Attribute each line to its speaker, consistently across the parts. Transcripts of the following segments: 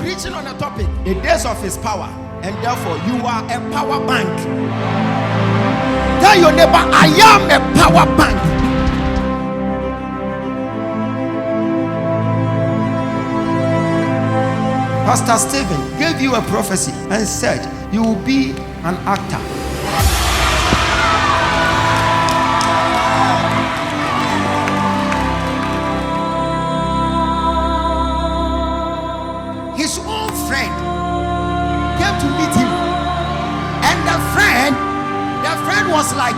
Speaker 1: preaching on a topic, the days of his power, and therefore you are a power bank. Tell your neighbor, I am a power bank. Pastor Stephen gave you a prophecy and said you will be an actor. His own friend came to meet him, and the friend was like,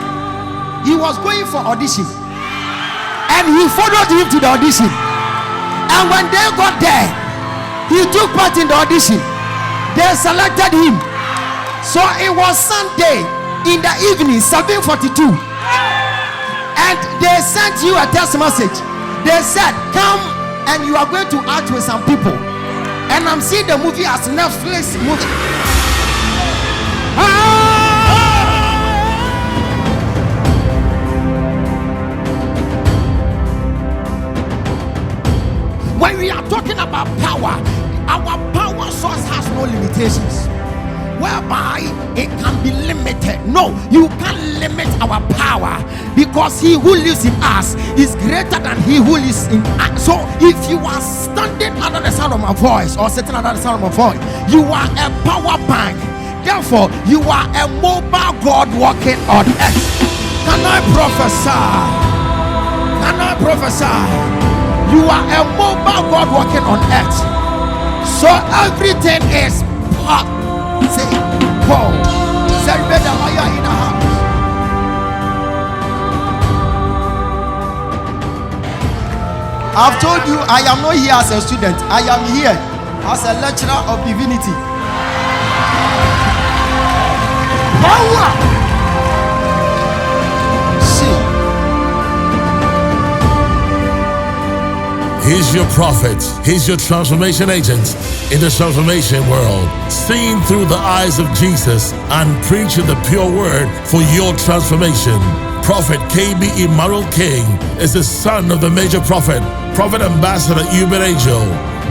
Speaker 1: he was going for audition, and he followed him to the audition, and when they got there, he took part in the audition. They selected him. So it was Sunday in the evening, 7:42, and they sent you a text message. They said, come and you are going to act with some people. And I'm seeing the movie as Netflix movie. When we are talking about power, our power source has no limitations, whereby it can be limited. No, you can't limit our power, because he who lives in us is greater than he who lives in us. So if you are standing under the sound of my voice, or sitting under the sound of my voice, you are a power bank. Therefore, you are a mobile God walking on earth. Can I prophesy? Can I prophesy? You are a mobile God walking on earth. So everything is pop. Say, Paul. Say, better while you are in the house. I've told you I am not here as a student. I am here as a lecturer of divinity. Power.
Speaker 2: He's your prophet. He's your transformation agent in the transformation world. Seeing through the eyes of Jesus and preaching the pure word for your transformation. Prophet KB Emmanuel King is the son of the major prophet, Prophet Ambassador Uber Angel,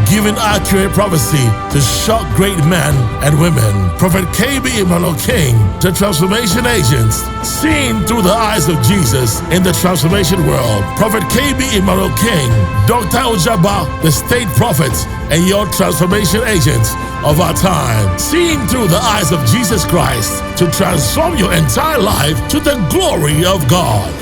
Speaker 2: giving accurate prophecy to shock great men and women. Prophet KB Emmanuel King, the transformation agents, seen through the eyes of Jesus in the transformation world. Prophet KB Emmanuel King, Dr. Ogyaba, the state prophet, and your transformation agents of our time, seeing through the eyes of Jesus Christ to transform your entire life to the glory of God.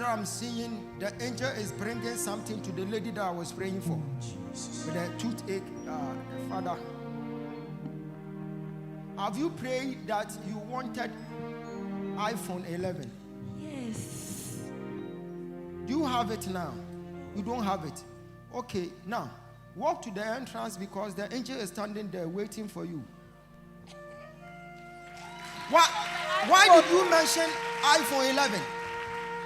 Speaker 1: I'm seeing the angel is bringing something to the lady that I was praying for with a toothache. Father, have you prayed that you wanted iPhone 11?
Speaker 3: Yes.
Speaker 1: Do you have it now? You don't have it. Okay, now walk to the entrance, because the angel is standing there waiting for you. Why did you mention iPhone 11?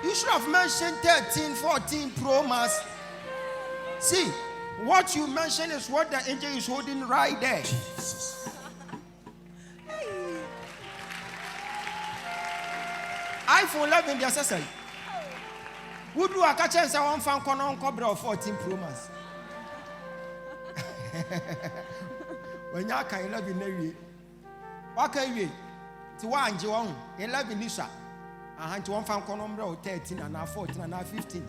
Speaker 1: You should have mentioned 13, 14 Pro Max. See, what you mentioned is what the angel is holding right there. Jesus. iPhone 11 they say. Would do a catch and say one fan on Cobra 14 Pro Max. When you can 11 area. What can you? To one John 11 Nisha. I had one fan on 13 and now 14 and now 15.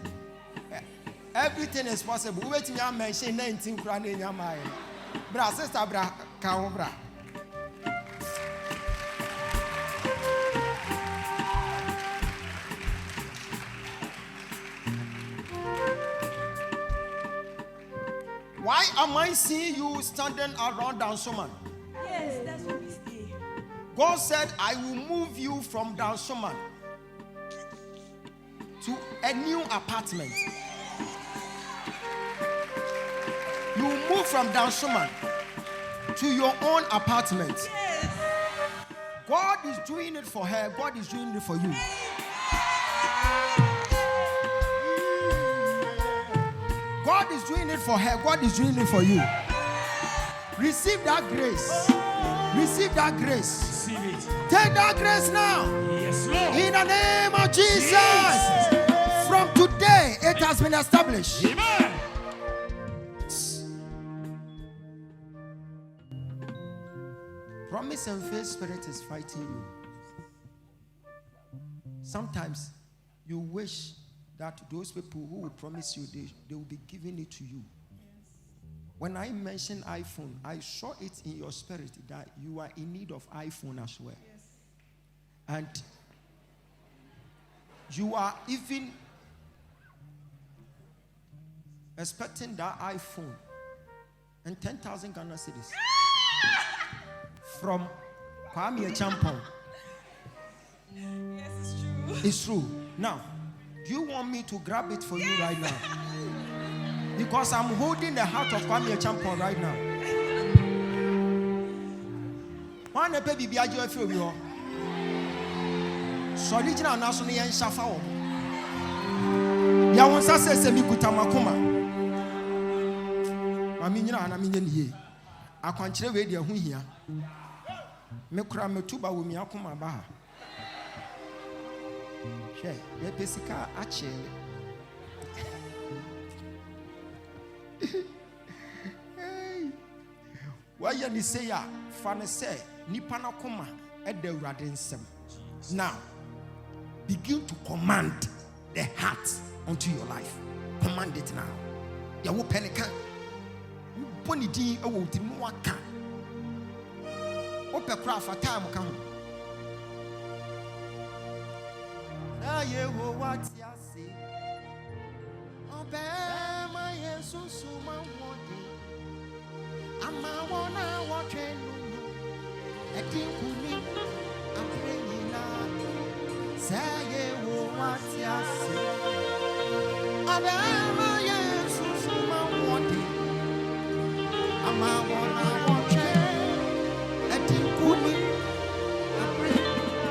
Speaker 1: Everything is possible. Wait till you mention 19 crown in your mind. Bra, sister, bra, cow, bra. Why am I seeing you standing around Dansoman?
Speaker 3: Yes, that's what we see.
Speaker 1: God said, I will move you from Dansoman to a new apartment. You move from Dansoman to your own apartment.
Speaker 3: Yes.
Speaker 1: God is doing it for her. God is doing it for you. God is doing it for her. God is doing it for you. Receive that grace. Receive that grace.
Speaker 4: Receive it.
Speaker 1: Take that grace now.
Speaker 4: Yes, Lord.
Speaker 1: In the name of Jesus. From today, it has been established.
Speaker 4: Amen.
Speaker 1: Promise and faith spirit is fighting you. Sometimes you wish that those people who will promise you, they will be giving it to you. When I mentioned iPhone, I saw it in your spirit that you are in need of iPhone as well. And you are even expecting that iPhone and 10,000 Ghana cedis from Kwame Champon.
Speaker 3: Yes, it's true.
Speaker 1: It's true. Now, do you want me to grab it for you right now? Because I'm holding the heart of Kwame Champon right now. One baby be ajo efi obi ho. So original na so ne yen shafa wo. Ya won sa se mi kuta makoma. Mami nyina na me nye niye. Akwankyere we de hu hia. Me kura metuba wo mi akoma ba ha. Hwe, ye pesika ache. Why you say ya fane say nipa na koma e da urade nsem. Now begin to command the heart unto your life. Command it now. Ya wo peneka. Wo boni din e wo tim no aka. Wo pe kra fa time ka ho. Na ye wo what ya say. Obe ma yesu ma wodi. Ama wona wo twenu. Edinkuni apreyina. Say ye wo what ya say. Obe ma yesu ma wodi. Ama wona wo twenu. Edinkuni apreyina.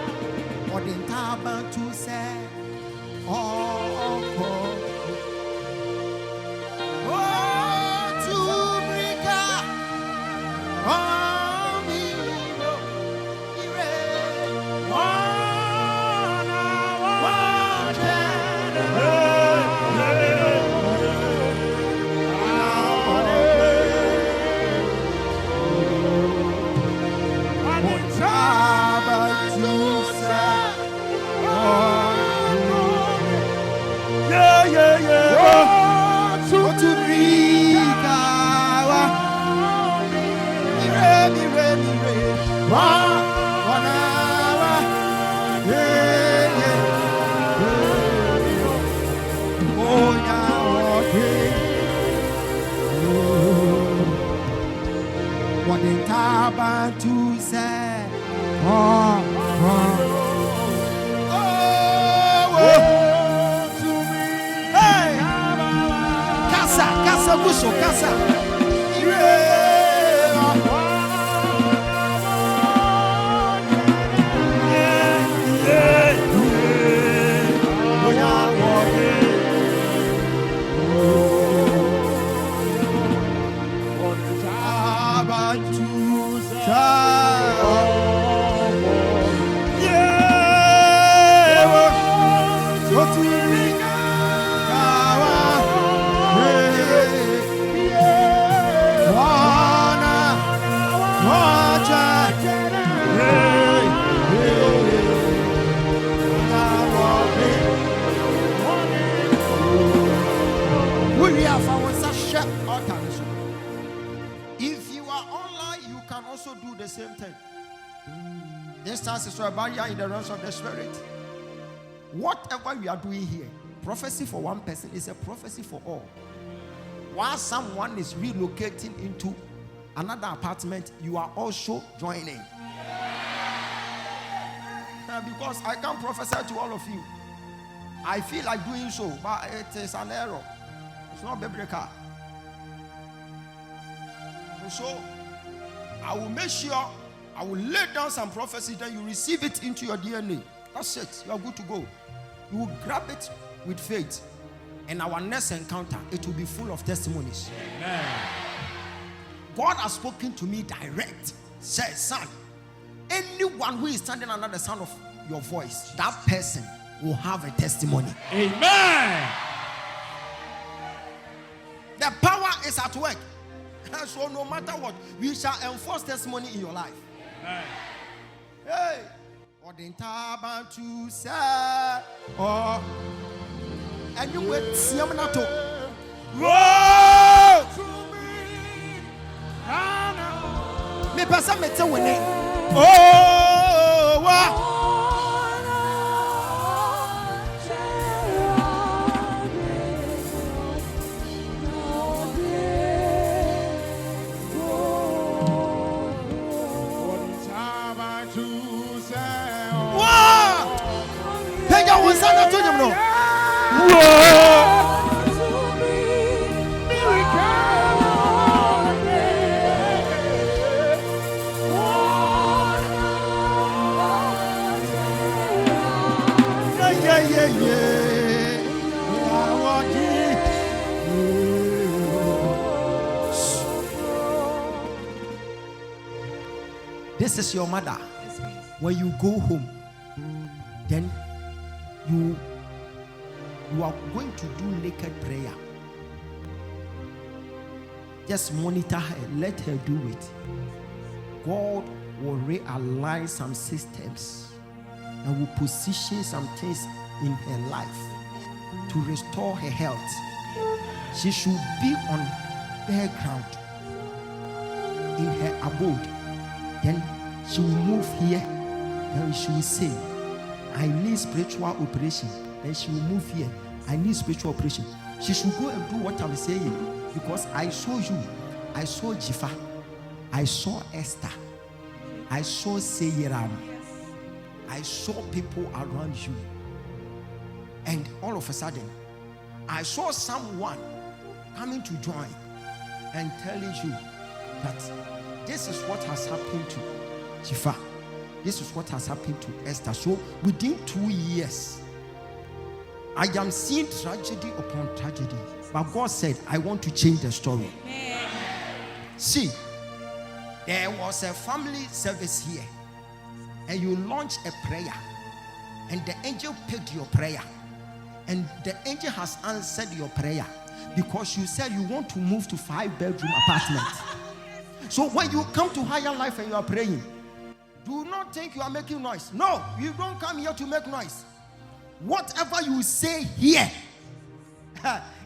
Speaker 1: Odintaba to say oh God. To say, hey, casa, buso, casa. Yeah. distance is a barrier in the realms of the spirit. Whatever we are doing here, prophecy for one person is a prophecy for all. While someone is relocating into another apartment, you are also joining. Because I can't prophesy to all of you. I feel like doing so, but it is an error. It's not biblical. So I will make sure I will lay down some prophecy, then you receive it into your DNA. That's it. You are good to go. You will grab it with faith. And our next encounter, it will be full of testimonies. Amen. God has spoken to me direct. Says, son, anyone who is standing under the sound of your voice, that person will have a testimony.
Speaker 4: Amen.
Speaker 1: The power is at work. So no matter what, we shall enforce testimony in your life. Amen. Hey, or the entire to say, or and you wait, see I'm not to. Whoa! Me person me tell when oh wow. This is your mother. When you go home, then you are going to do naked prayer. Just monitor her, let her do it. God will realign some systems and will position some things in her life to restore her health. She should be on bare ground in her abode. Then she will move here and she will say, I need spiritual operation. Then she will move here. I need spiritual operation. She should go and do what I'm saying, because I saw you. I saw Jifa. I saw Esther. I saw Seyiram. I saw people around you. And all of a sudden, I saw someone coming to join and telling you that this is what has happened to Jifa. This is what has happened to Esther. So within 2 years, I am seeing tragedy upon tragedy. But God said, I want to change the story. Amen. See, there was a family service here, and you launched a prayer, and the angel picked your prayer, and the angel has answered your prayer because you said you want to move to 5-bedroom apartment. So when you come to higher life and you are praying, do not think you are making noise. No, you don't come here to make noise. Whatever you say here,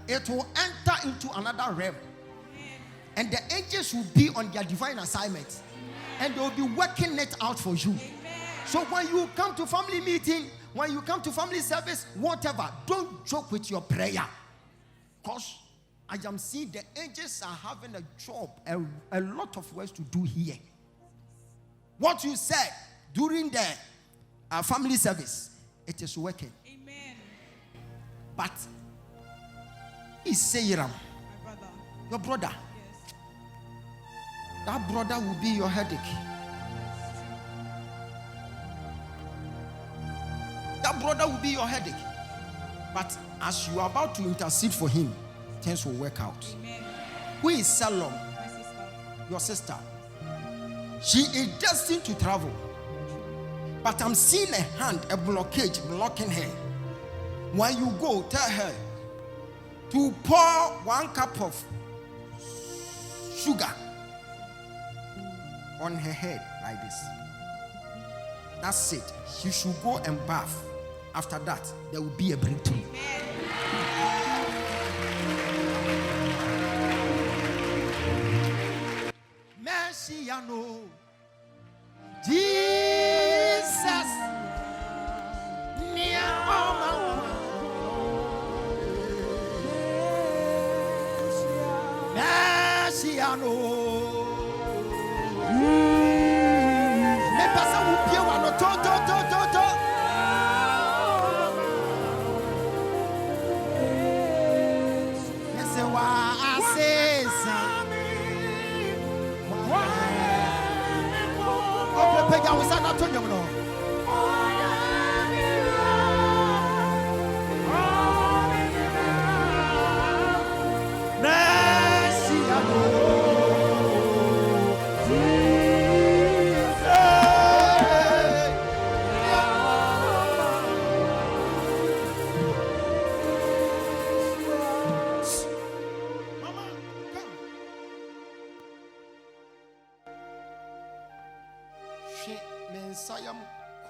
Speaker 1: it will enter into another realm. And the angels will be on their divine assignment. And they will be working it out for you. So when you come to family meeting, when you come to family service, whatever, don't joke with your prayer. Because I am seeing the angels are having a job, a lot of work to do here. What you said during the family service, it is working.
Speaker 3: Amen.
Speaker 1: But is Seyiram,
Speaker 3: My brother.
Speaker 1: your brother?
Speaker 3: Yes.
Speaker 1: That brother will be your headache. That brother will be your headache. But as you are about to intercede for him, things will work out.
Speaker 3: Amen.
Speaker 1: Who is Salom?
Speaker 3: My sister.
Speaker 1: Your sister. She is destined to travel. But I'm seeing a hand, a blockage blocking her. When you go, tell her to pour 1 cup of sugar on her head like this. That's it. She should go and bath. After that, there will be a breakthrough. Messiano, Jesus.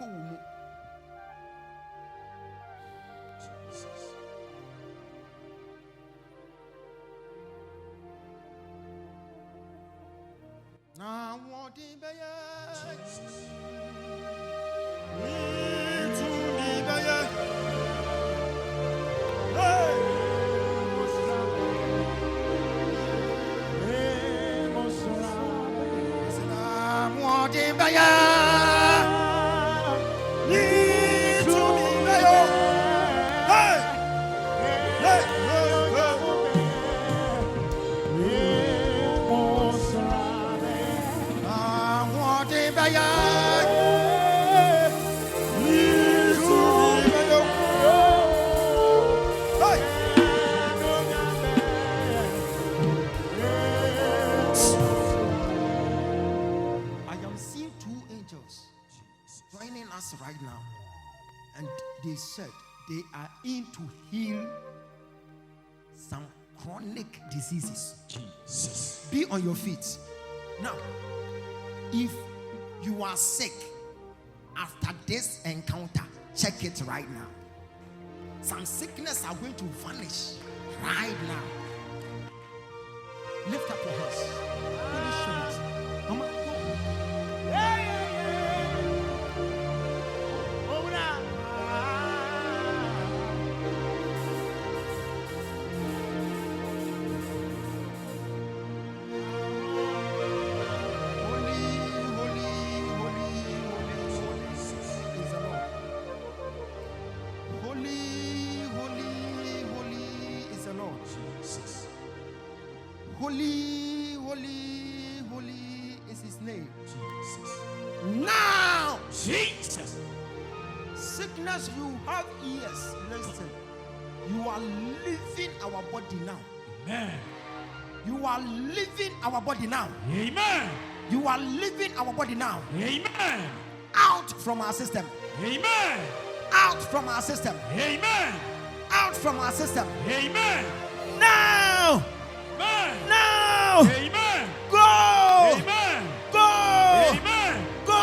Speaker 1: mu. Now what in the right now, and they said they are in to heal some chronic diseases. Jesus. Be on your feet. Now, if you are sick after this encounter, check it right now. Some sickness are going to vanish right now. Lift up your hands. Holy Spirit. Mama, go. Holy, holy, holy is his name. Jesus. Now, Jesus. Sickness, you have ears. Listen. You are living our body now. Amen. You are living our body now. Amen. You are living our body now. Amen. Out from our system. Amen. Out from our system. Amen. Out from our system. Amen. Now. Amen. Now. Amen. Go. Amen. Go. Amen. Go.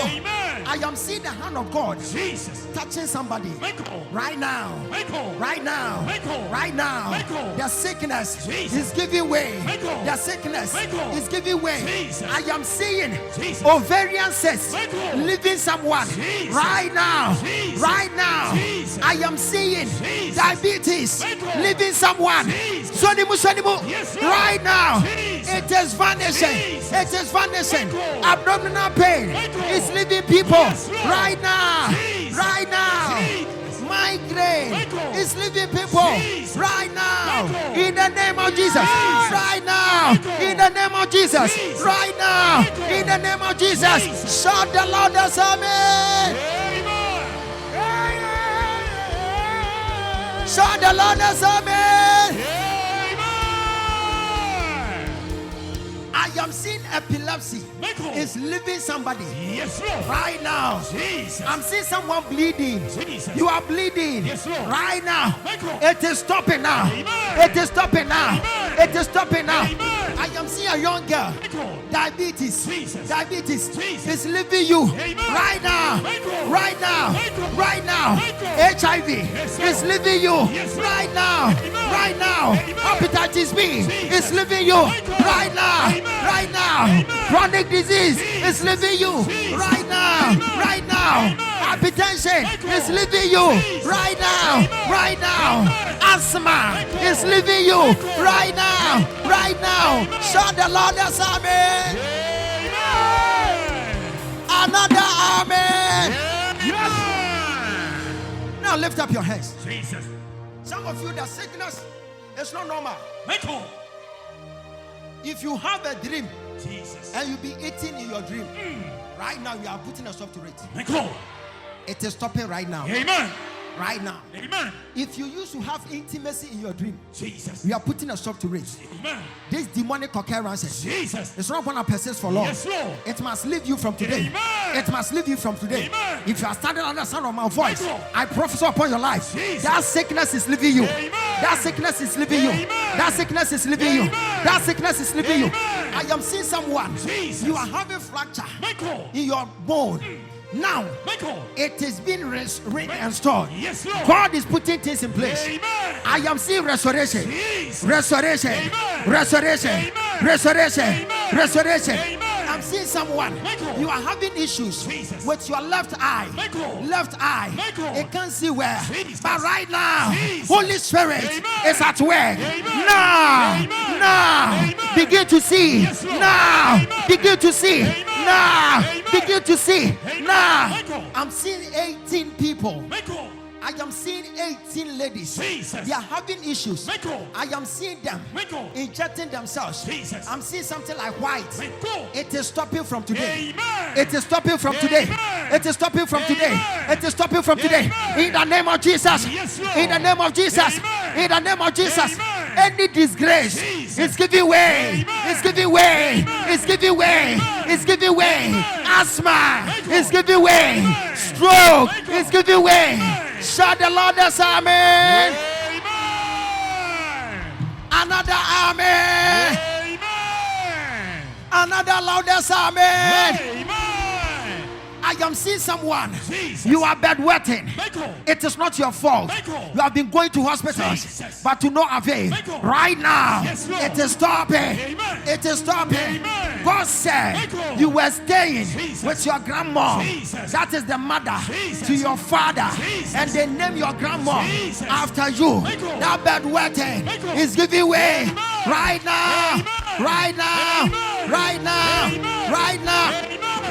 Speaker 1: Amen. I am seeing the hand of God. Jesus. Touching somebody. Michael. Right now. Michael. Right now. Michael. Right now. Michael. The sickness is giving way. Michael. The sickness is giving way. Jesus. I am seeing ovarian cysts leaving someone. Jesus. Right now. Jesus. Right now. Jesus. I am seeing diabetes leaving someone. Yes, right now. Jesus. It is vanishing. Jesus. It is vanishing. Abdominal pain is leaving people. Yes, right now. Jesus. Right now. Jesus. Migraine is leaving people. Jesus. Right now. In the name of Jesus. Right now. In the name of Jesus. Right now. In the name of Jesus. Shout the loudest amen. Shout the loudest amen. I am seeing epilepsy is leaving somebody. Yes, Lord. Right now. Jesus. I'm seeing someone bleeding. Jesus. You are bleeding. Yes, Lord. Right now. It is stopping now. Amen. It is stopping now. Amen. It is stopping now. Amen. I am seeing a young girl. Diabetes. Jesus. Diabetes is leaving you. Amen. Right now. Right now. Right now. HIV is leaving you. Yes, right now. Amen. Right now. Hepatitis B is leaving you. Right now. Right now. Amen. Chronic disease is leaving you. Right now. Right now. Hypertension is leaving you. Right now. Right now. Asthma is leaving you. Right now. Right now. Shout the loudest amen. Another amen. Now lift up your hands. Jesus. Some of you, the sickness is not normal. If you have a dream, Jesus, and you be eating in your dream, right now you are putting a stop to it. It is stopping right now. Amen. Right now. Amen. If you used to have intimacy in your dream, Jesus, we are putting a stop to it. Amen. This demonic occurrences, Jesus, it's not going to persist for long. Yes, Lord. It must leave you from today. Amen. It must leave you from today. Amen. If you are standing under the sound of my voice, I prophesy upon your life. Jesus. That sickness is leaving you. Amen. That sickness is leaving you. That sickness is leaving you. That sickness is leaving you. I am seeing someone. Jesus. You are having fracture in your bone. Now, it is being restored.
Speaker 4: Yes, Lord.
Speaker 1: God is putting things in place.
Speaker 4: Amen.
Speaker 1: I am seeing restoration.
Speaker 4: Jesus.
Speaker 1: Restoration.
Speaker 4: Amen.
Speaker 1: Restoration.
Speaker 4: Amen.
Speaker 1: Restoration.
Speaker 4: Amen.
Speaker 1: Restoration.
Speaker 4: Amen.
Speaker 1: I'm seeing someone.
Speaker 4: Michael.
Speaker 1: You are having issues
Speaker 4: Jesus.
Speaker 1: with your left eye.
Speaker 4: Michael.
Speaker 1: Left eye.
Speaker 4: Michael.
Speaker 1: It can't see where.
Speaker 4: Jesus.
Speaker 1: But right now,
Speaker 4: Jesus.
Speaker 1: Holy Spirit
Speaker 4: Amen.
Speaker 1: is at work.
Speaker 4: Amen.
Speaker 1: Now.
Speaker 4: Amen.
Speaker 1: Now.
Speaker 4: Amen.
Speaker 1: Begin to see.
Speaker 4: Yes, Lord.
Speaker 1: Now.
Speaker 4: Amen.
Speaker 1: Begin to see.
Speaker 4: Amen.
Speaker 1: Now.
Speaker 4: Amen.
Speaker 1: Begin to see.
Speaker 4: Amen.
Speaker 1: Now.
Speaker 4: Michael.
Speaker 1: I'm seeing 18 people.
Speaker 4: Michael.
Speaker 1: I am seeing 18 ladies.
Speaker 4: Jesus.
Speaker 1: They are having issues.
Speaker 4: Michael.
Speaker 1: I am seeing them
Speaker 4: Michael.
Speaker 1: injecting themselves.
Speaker 4: Jesus.
Speaker 1: I'm seeing something like white.
Speaker 4: Michael.
Speaker 1: It is stopping from today.
Speaker 4: Amen.
Speaker 1: It is stopping from today.
Speaker 4: Amen.
Speaker 1: It is stopping from today.
Speaker 4: Amen.
Speaker 1: It is stopping from today.
Speaker 4: Amen.
Speaker 1: In the name of Jesus.
Speaker 4: Yes, Lord.
Speaker 1: In the name of Jesus.
Speaker 4: Amen.
Speaker 1: In the name of Jesus.
Speaker 4: Amen.
Speaker 1: Any disgrace
Speaker 4: Jesus.
Speaker 1: is giving way.
Speaker 4: Amen.
Speaker 1: It's giving way.
Speaker 4: Amen.
Speaker 1: It's giving way.
Speaker 4: Amen.
Speaker 1: It's giving way.
Speaker 4: Amen.
Speaker 1: Asthma
Speaker 4: Michael.
Speaker 1: is giving way.
Speaker 4: Amen.
Speaker 1: Stroke
Speaker 4: Michael.
Speaker 1: is giving way.
Speaker 4: Amen.
Speaker 1: Shout the Lord as amen.
Speaker 4: Amen.
Speaker 1: Another amen.
Speaker 4: Amen.
Speaker 1: Another loudest amen.
Speaker 4: Amen.
Speaker 1: I am seeing someone.
Speaker 4: Jesus.
Speaker 1: You are bedwetting.
Speaker 4: Michael.
Speaker 1: It is not your fault.
Speaker 4: Michael.
Speaker 1: You have been going to hospitals,
Speaker 4: Jesus.
Speaker 1: but to no avail.
Speaker 4: Michael.
Speaker 1: Right now,
Speaker 4: Yes, Lord.
Speaker 1: it is stopping.
Speaker 4: Amen.
Speaker 1: It is stopping.
Speaker 4: Amen.
Speaker 1: God said
Speaker 4: Michael.
Speaker 1: you were staying
Speaker 4: Jesus.
Speaker 1: with your grandma.
Speaker 4: Jesus.
Speaker 1: That is the mother
Speaker 4: Jesus.
Speaker 1: to your father,
Speaker 4: Jesus.
Speaker 1: and they name your grandma
Speaker 4: Jesus.
Speaker 1: after you.
Speaker 4: Michael.
Speaker 1: That bedwetting
Speaker 4: Michael.
Speaker 1: is giving way.
Speaker 4: Amen.
Speaker 1: Right now.
Speaker 4: Amen.
Speaker 1: Right now.
Speaker 4: Amen.
Speaker 1: Right now.
Speaker 4: Amen.
Speaker 1: Right now.
Speaker 4: Amen.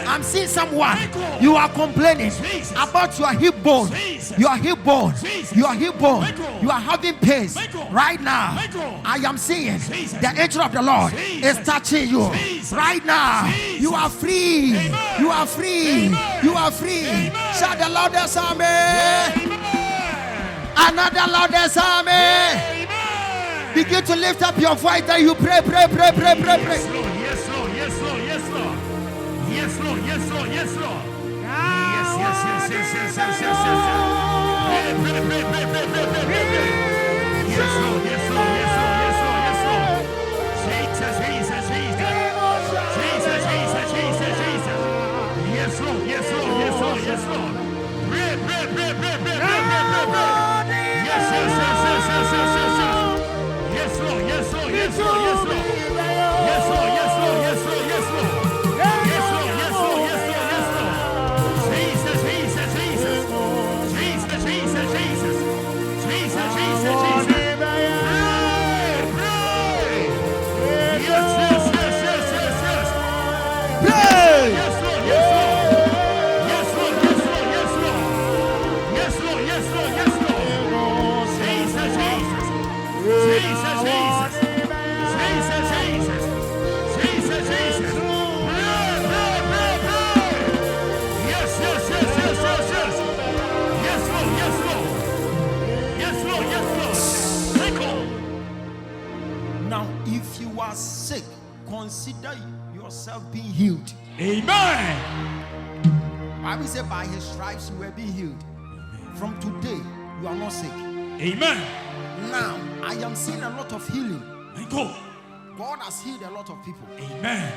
Speaker 1: I'm seeing someone.
Speaker 4: Michael.
Speaker 1: You are complaining
Speaker 4: Jesus.
Speaker 1: about your hip bone.
Speaker 4: Jesus.
Speaker 1: Your hip bone.
Speaker 4: Jesus.
Speaker 1: Your hip bone.
Speaker 4: Michael.
Speaker 1: You are having pains
Speaker 4: Michael.
Speaker 1: right now.
Speaker 4: Michael.
Speaker 1: I am seeing
Speaker 4: Jesus.
Speaker 1: the angel of the Lord
Speaker 4: Jesus.
Speaker 1: is touching you
Speaker 4: Jesus.
Speaker 1: right now.
Speaker 4: Jesus.
Speaker 1: You are free.
Speaker 4: Amen.
Speaker 1: You are free.
Speaker 4: Amen.
Speaker 1: You are free.
Speaker 4: Amen.
Speaker 1: Shout the loudest amen.
Speaker 4: Amen.
Speaker 1: Another loudest amen.
Speaker 4: Amen.
Speaker 1: Begin to lift up your voice and you pray, pray, pray, pray, pray,
Speaker 4: Yes,
Speaker 1: pray.
Speaker 4: Lord. Yes, Lord. Yes, Lord. Yes, Lord. Yes, Lord. Yes, Lord. Yes, Lord. Yes, yes, yes, yes, yes, yes, yes, yes. Pray, pray, pray, pray, pray, pray, pray, pray, pray. Yes, Lord. Yes, Lord. Yes, Lord. Yes, Lord. Yes, Lord. Jesus, Jesus, Jesus. Jesus, Jesus, Jesus, Jesus. Yes, Lord. Yes, Lord. Yes, Lord. Yes, Lord. Pray, pray, pray, pray, pray, pray, pray, pray, pray. Yes, yes, yes, yes, yes, yes, yes, yes. Yes, Lord. Yes, Lord. Yes, Lord. Yes, Lord. Yes, Lord. Yes, Lord. Yes, Lord. Yes, Lord. Yes, Lord. Yes, Lord. Yes, Lord. Yes, Lord. Jesus, Jesus, Jesus. Jesus, Jesus, Jesus. Jesus, Jesus, Jesus. Pray, pray. Yes, yes, yes, yes, yes, yes.
Speaker 1: Pray.
Speaker 4: Yes, Lord. Yes, Lord. Yes, Lord. Yes, Lord. Yes, Lord. Yes, Lord. Yes, Lord. Yes, Lord. Jesus, Jesus. Jesus, Jesus. Jesus, Jesus. Jesus, Jesus. Pray, pray, pray, pray. Yes, yes, yes, yes, yes, yes. Yes, Lord. Yes, Lord. Yes, Lord. Yes, Lord. Michael.
Speaker 1: Now, if you are sick, consider yourself being healed.
Speaker 4: Amen.
Speaker 1: Bible says by his stripes you were being healed. From today, you are not sick.
Speaker 4: Amen.
Speaker 1: Now, I am seeing a lot of healing.
Speaker 4: Michael.
Speaker 1: God has healed a lot of people.
Speaker 4: Amen.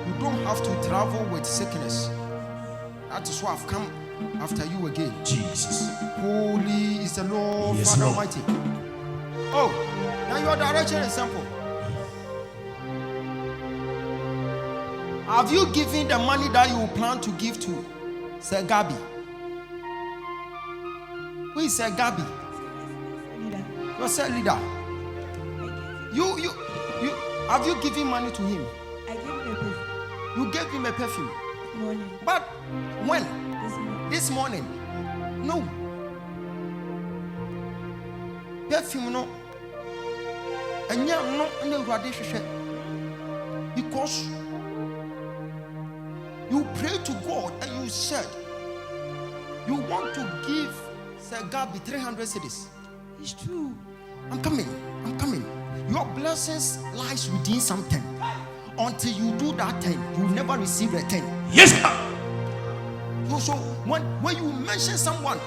Speaker 1: You don't have to travel with sickness. That is why I've come after you again.
Speaker 4: Jesus.
Speaker 1: Holy is the Lord,
Speaker 4: Yes,
Speaker 1: Father
Speaker 4: Lord.
Speaker 1: Almighty. Oh, now your direction is simple. Have you given the money that you plan to give to Sir Gabi? Who is Sir Gabi? Your cell leader. You have you given money to him?
Speaker 3: I gave him a perfume.
Speaker 1: You gave him a perfume.
Speaker 3: Morning.
Speaker 1: But when?
Speaker 3: This morning.
Speaker 1: This morning. No. Perfume no. Enya no ne urade hwehwe. Because you pray to God and you said you want to give Sir Gabi 300 cedis.
Speaker 3: It's true.
Speaker 1: I'm coming. I'm coming. Your blessings lies within something. Until you do that thing, you will never receive a thing.
Speaker 4: Yes, sir.
Speaker 1: So when you mention someone,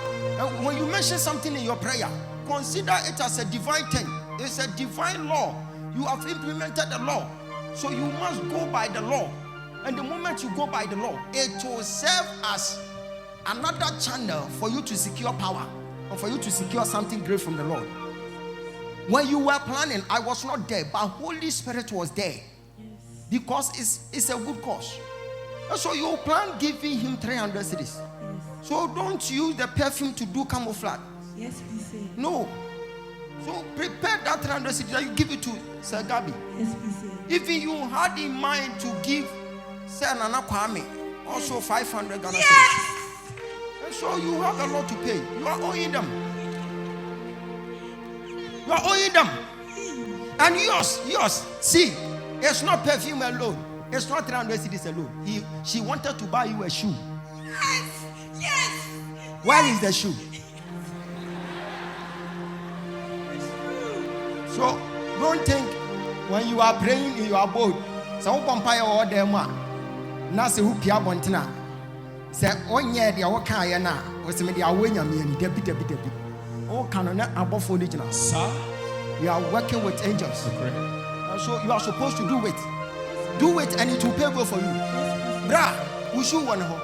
Speaker 1: when you mention something in your prayer, consider it as a divine thing. It's a divine law You have implemented the law. So you must go by the law. And the moment you go by the law, it will serve as another channel for you to secure power or for you to secure something great from the Lord. When you were planning, I was not there, but Holy Spirit was there. Because it's a good cause. And so you plan giving him 300 cities. So don't use the perfume to do camouflage.
Speaker 3: Yes, please.
Speaker 1: No. So prepare that 300 cities and you give it to Sir Gabi.
Speaker 3: Yes, please.
Speaker 1: If you had in mind to give Sir Nana Kwame also 500 Ghana cedis, and so you have a lot to pay. You are owing them. You are owing them. And yours. See, it's not perfume alone. It's not 300 cedis alone. She wanted to buy you a shoe.
Speaker 3: Yes.
Speaker 1: Where is the shoe? So don't think when you are praying in your boat, so vampire or them na se who pia bontina. Say onye dia wo kan ye na, wo se me dia wo nyame ni debi. O kan na abofo ni gina. Sir, we are working with angels. And so you are supposed to do it. Do it and it will pay well for you. Bra, we should one ho.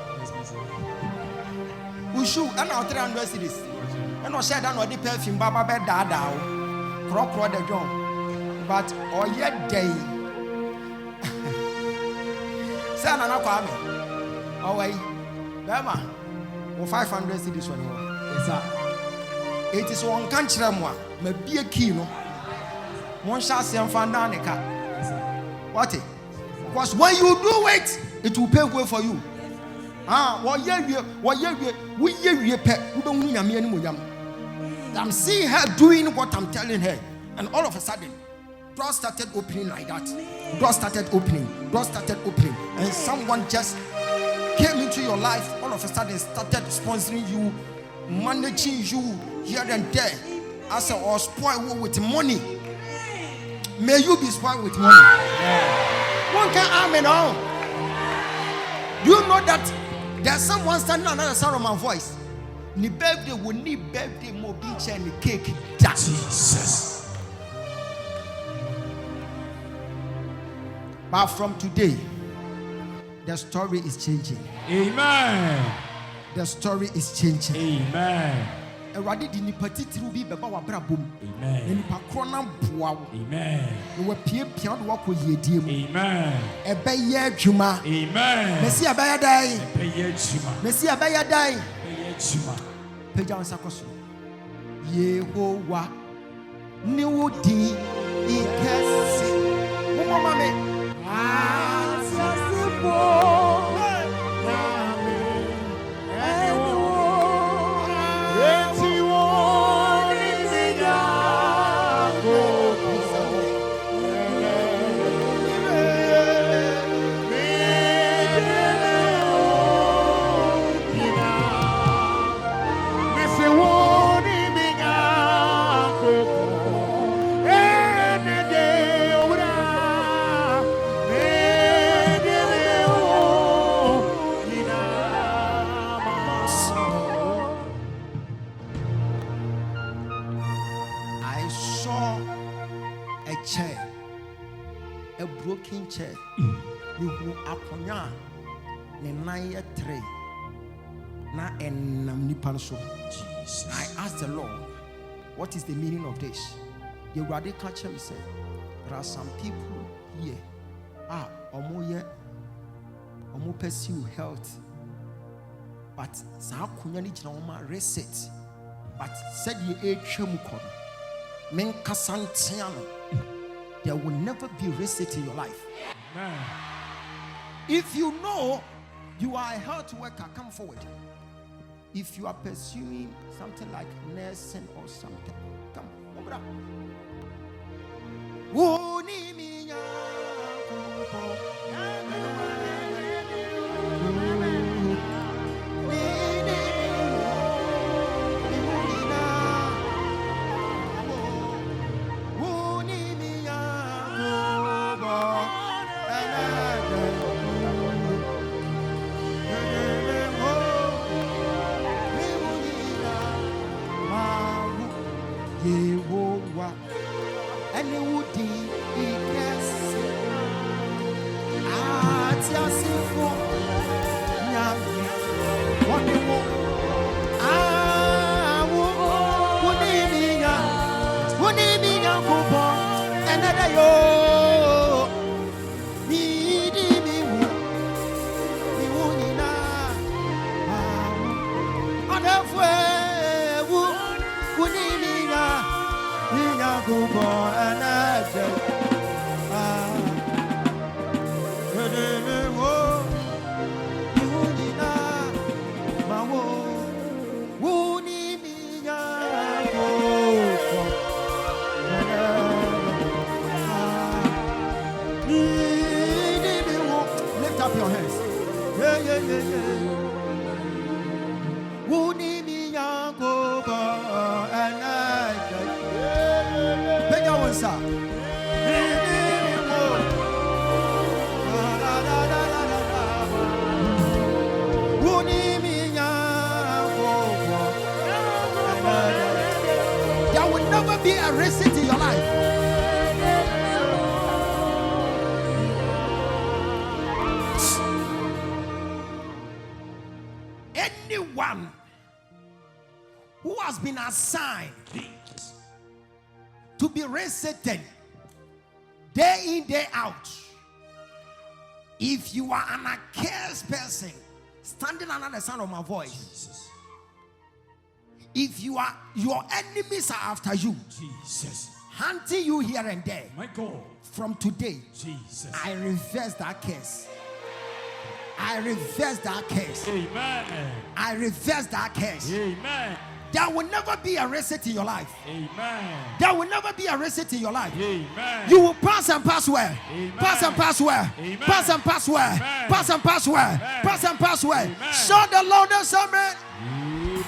Speaker 1: We should and our 300 cities. And no said that no the perfume baba be da Cro the drum. But or yet day. Say Nana Kwame. Oh wait. Bema. 500 cities one. Yes sir. It is one country moi. Me be a key no. One shall see and find down the car. What it? Because when you do it, it will pay well for you. I'm seeing her doing what I'm telling her, and all of a sudden, doors started opening like that. Doors started opening, and someone just came into your life. All of a sudden, started sponsoring you, managing you here and there. As I was spoiled with money. May you be spoiled with money. One can amen all. Do you know that there's someone standing on the other side of my voice? Ni birthday will need birthday more beach and the cake. Jesus. But from today, the story is changing.
Speaker 4: Amen.
Speaker 1: The story is changing.
Speaker 4: Amen.
Speaker 1: Eradi di ni patiti rubi beba wa brabom.
Speaker 4: Amen.
Speaker 1: Ni pakona boa.
Speaker 4: Amen.
Speaker 1: We pie pia do wako yedie mu.
Speaker 4: Amen.
Speaker 1: Ebe ye adwuma.
Speaker 4: Amen.
Speaker 1: Mesi abaya dai.
Speaker 4: Ebe ye adwuma.
Speaker 1: Mesi abaya dai.
Speaker 4: Ebe ye adwuma.
Speaker 1: Peja onsakoso. Yehowa ni wodi ikese. Mo mama me. Chair, you who aponya ne naya three na enam nipanso. I asked the Lord, what is the meaning of this? The radical church said, there are some people here, omo pursue health, but sa akonya ni jina oma reset, but said ye chemukon men kasantiano. There will never be reset in your life.
Speaker 4: Amen.
Speaker 1: If you know you are a health worker, come forward. If you are pursuing something like nursing or something, come over. Lift up your hands. There will never be a receipt in your life. Anyone who has been assigned to be resetting day in, day out, if you are an accursed person standing under the sound of my voice, if you are, your enemies are after you,
Speaker 4: Jesus,
Speaker 1: hunting you here and there,
Speaker 4: my God,
Speaker 1: from today,
Speaker 4: Jesus,
Speaker 1: I reverse that curse. I reverse that curse.
Speaker 4: Amen.
Speaker 1: I reverse that curse.
Speaker 4: Amen.
Speaker 1: There will never be a reset in your life.
Speaker 4: Amen.
Speaker 1: There will never be a reset in your life.
Speaker 4: Amen.
Speaker 1: You will pass and pass well.
Speaker 4: Amen.
Speaker 1: Pass and pass well.
Speaker 4: Amen.
Speaker 1: Pass and pass well.
Speaker 4: Amen.
Speaker 1: Pass and pass well.
Speaker 4: Amen.
Speaker 1: Pass and pass well.
Speaker 4: Amen.
Speaker 1: Shout the loudest amen.
Speaker 4: Amen.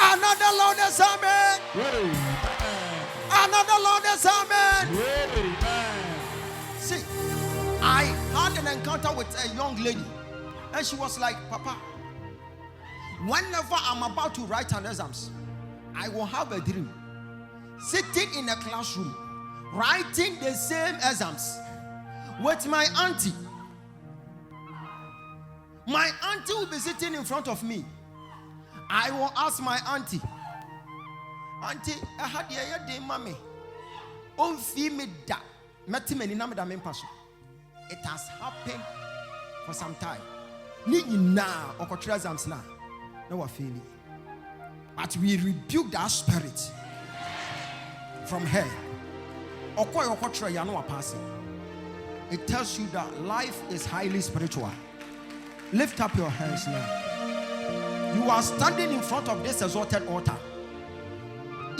Speaker 1: Another loudest amen.
Speaker 4: Amen.
Speaker 1: Another loudest amen.
Speaker 4: Amen.
Speaker 1: See, I had an encounter with a young lady, and she was like, Papa, whenever I'm about to write an exams, I will have a dream. Sitting in a classroom, writing the same exams with my auntie. My auntie will be sitting in front of me. I will ask my auntie, Auntie, I had a day, mommy. On me da. It has happened for some time. Now, but we rebuke that spirit from her. It tells you that life is highly spiritual. Lift up your hands now. You are standing in front of this exalted altar.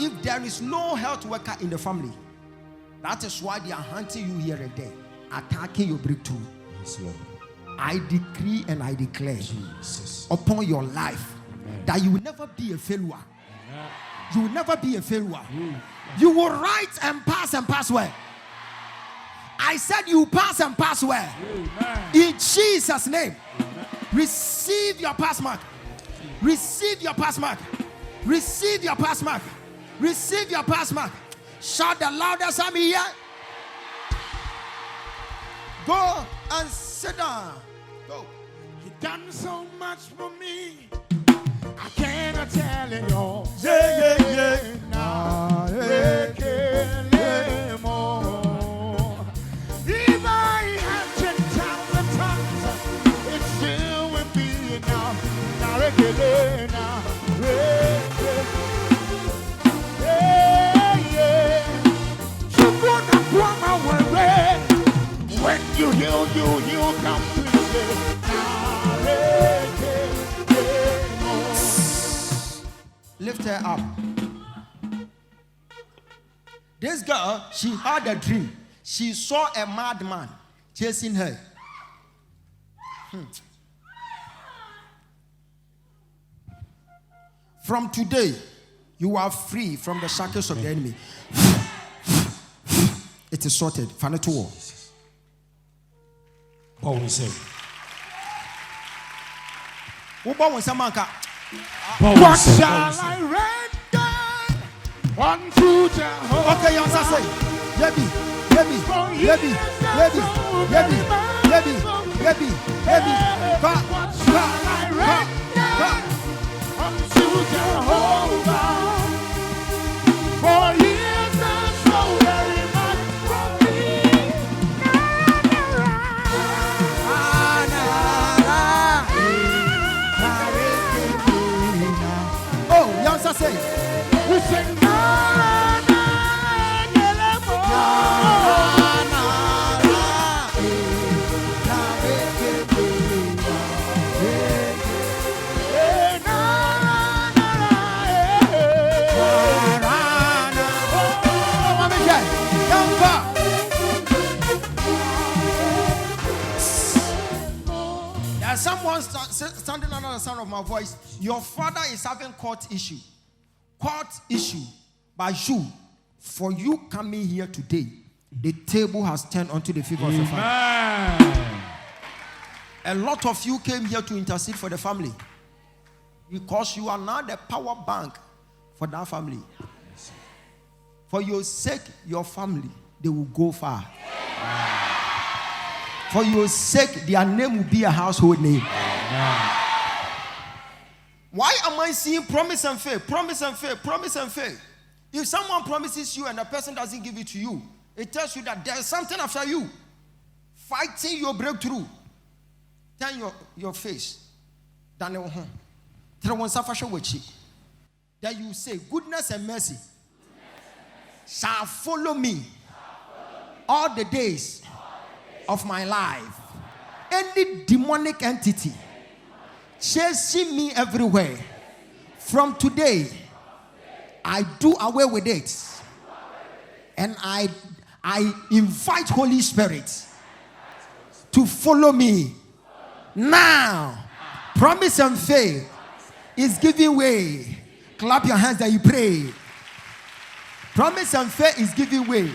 Speaker 1: If there is no health worker in the family, that is why they are hunting you here and there, attacking your breakthrough.
Speaker 4: Yes, Lord.
Speaker 1: I decree and I declare,
Speaker 4: Jesus,
Speaker 1: upon your life,
Speaker 4: Amen,
Speaker 1: that you will never be a failure.
Speaker 4: Amen.
Speaker 1: You will never be a failure.
Speaker 4: Amen.
Speaker 1: You will write and pass well. I said you pass and pass well.
Speaker 4: Amen.
Speaker 1: In Jesus' name. Amen. Receive your pass mark. Receive your pass mark. Receive your pass mark. Receive your pass mark. Shout the loudest I'm here. Go and sit down. Go.
Speaker 4: You done so much for me. I cannot tell it all.
Speaker 1: Yeah.
Speaker 4: Nah, more. If I had 10,000 tongues, it still would be enough. When you heal completely.
Speaker 1: Lift her up. This girl, she had a dream. She saw a madman chasing her. From today, you are free from the shackles of the enemy. It is sorted. Faneto war.
Speaker 4: What we say?
Speaker 1: What
Speaker 4: shall I render unto Jehovah?
Speaker 1: Okay, you answer say, Debbie. Someone standing under the sound of my voice, your father is having court issue, but for you coming here today, the table has turned onto the favor of the family. A lot of you came here to intercede for the family because you are now the power bank for that family. For your sake, your family, they will go far. For your sake, their name will be a household name. Why am I seeing promise and faith? Promise and faith, promise and faith. If someone promises you and the person doesn't give it to you, it tells you that there is something after you fighting your breakthrough. Turn your face. Then you say, goodness and mercy shall follow me all the days of my life. Any demonic entity chasing me everywhere, from today, I do away with it. And I invite Holy Spirit to follow me. Now, promise and faith is giving way. Clap your hands that you pray. Promise and faith is giving way.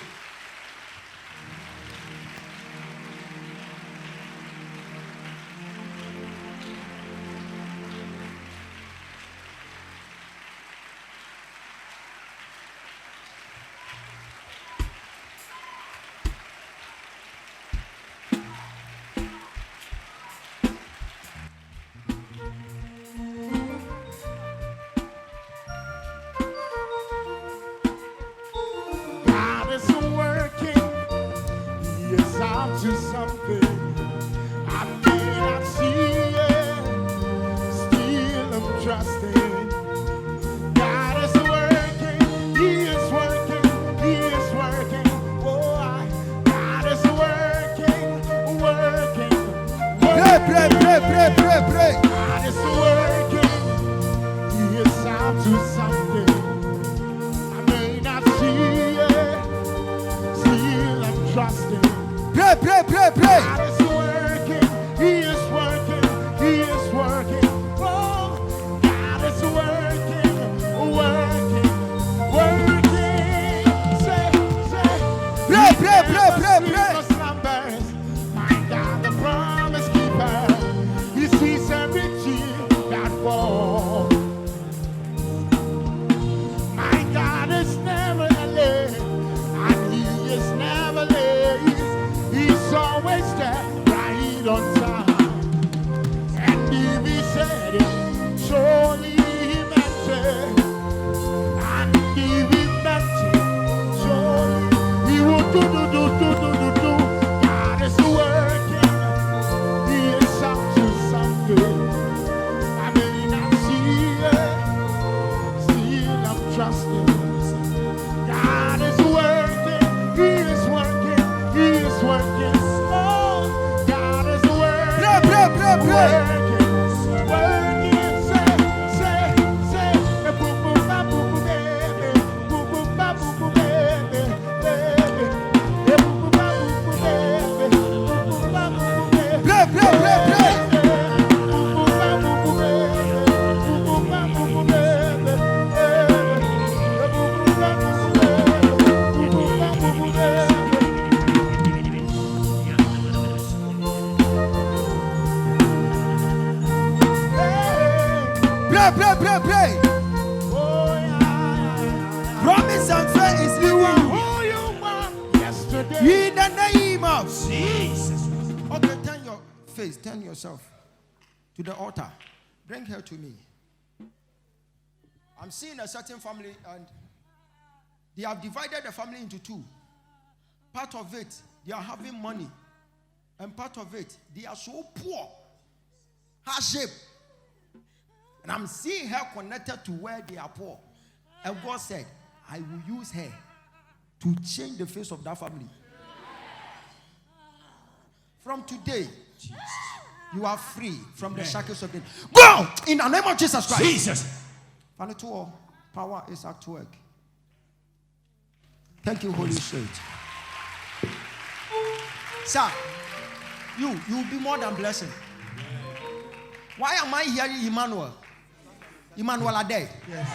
Speaker 1: Pray. Promise and faith is living. He face, turn yourself to the altar. Bring her to me. I'm seeing a certain family and they have divided the family into two. Part of it, they are having money. And part of it, they are so poor. Hardship. And I'm seeing her connected to where they are poor. And God said, I will use her to change the face of that family. From today, you are free from the shackles of the... Go! In the name of Jesus Christ.
Speaker 4: Jesus.
Speaker 1: Power is at work. Thank you, Holy Spirit. Sir, you will be more than blessing. Why am I hearing Emmanuel? Emmanuel Ade.
Speaker 4: Yes.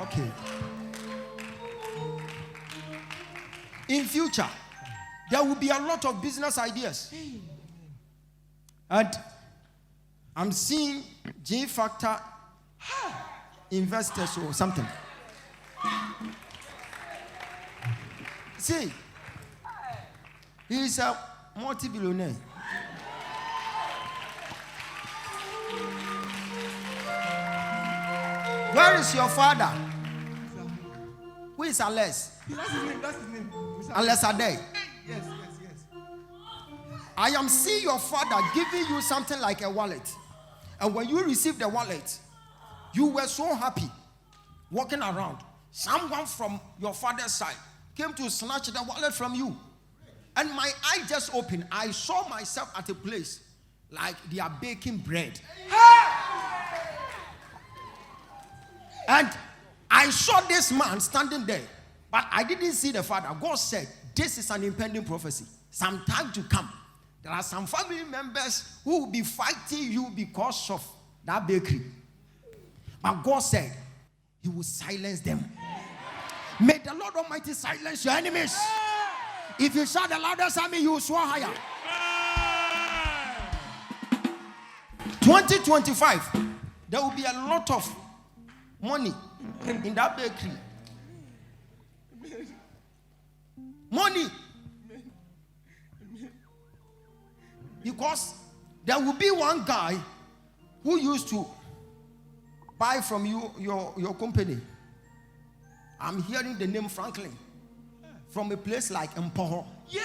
Speaker 1: Okay. In future, there will be a lot of business ideas. And I'm seeing J Factor investors or something. See, he's a multi-billionaire. Where is your father? Who is Ales?
Speaker 4: That's his name. That's his name.
Speaker 1: Ales Ade.
Speaker 4: Yes.
Speaker 1: I am seeing your father giving you something like a wallet. And when you received the wallet, you were so happy walking around. Someone from your father's side came to snatch the wallet from you. And my eye just opened. I saw myself at a place like they are baking bread. And I saw this man standing there. But I didn't see the father. God said, this is an impending prophecy. Some time to come. There are some family members who will be fighting you because of that bakery. But God said, He will silence them. May the Lord Almighty silence your enemies. If you shout the loudest army, you will soar higher. 2025, there will be a lot of money in that bakery. Money. Because there will be one guy who used to buy from you your company. I'm hearing the name Franklin from a place like Mpoho.
Speaker 4: Yeah.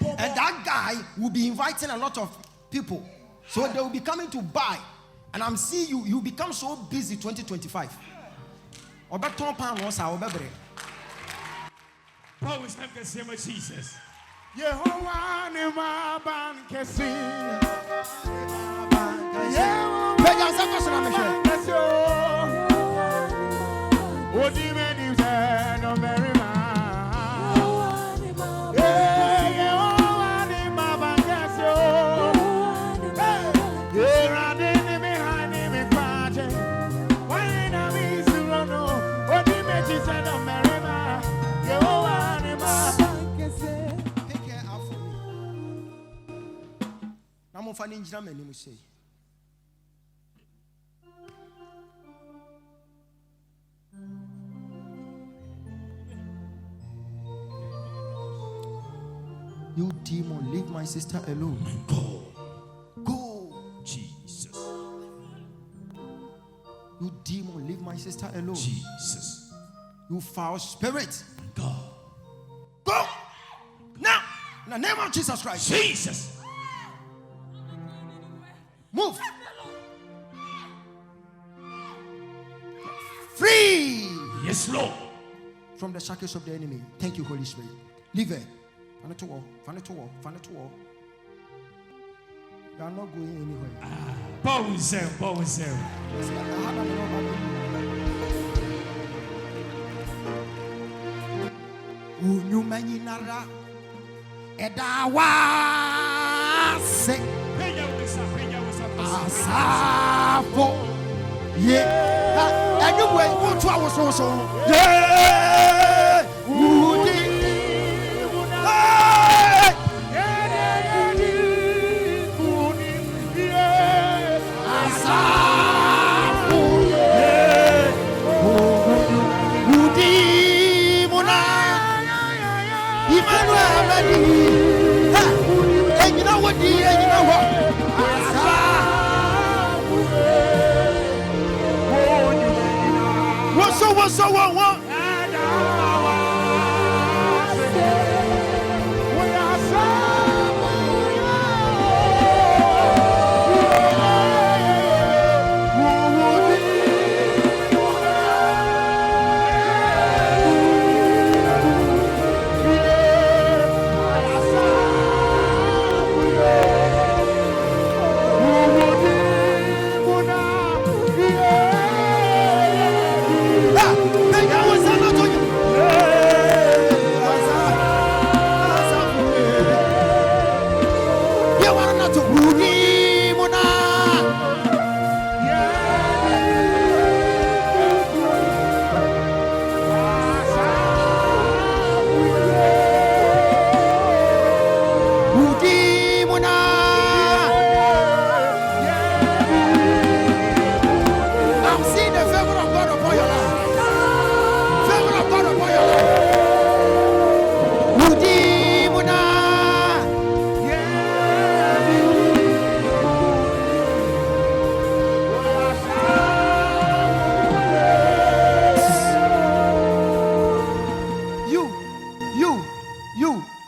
Speaker 1: And that guy will be inviting a lot of people. So they will be coming to buy. And I'm seeing you become so busy 2025.
Speaker 4: Power is not the same as Jesus.
Speaker 5: Yehovah ni maban kesi. Odi meni se no merima. Yehovah ni maban kesi. Yerade ni mi hani mi kwaje. Why na mi surono? Odi meni se no merima. Yehovah ni maban kesi.
Speaker 1: I'm finding German, you say. You demon, leave my sister alone. Go.
Speaker 4: Jesus.
Speaker 1: You demon, leave my sister alone.
Speaker 4: Jesus.
Speaker 1: You foul spirit.
Speaker 4: God.
Speaker 1: Go. Now, in the name of Jesus Christ.
Speaker 4: Jesus.
Speaker 1: Move. Free.
Speaker 4: Yes, Lord.
Speaker 1: From the shackles of the enemy. Thank you, Holy Spirit. Leave her. Find it to war. You are not going anywhere.
Speaker 4: Power is there.
Speaker 1: Unyumanyinara edawa se asafo ye anyway go to our so yeah udi asafo ye udi mona Emmanuel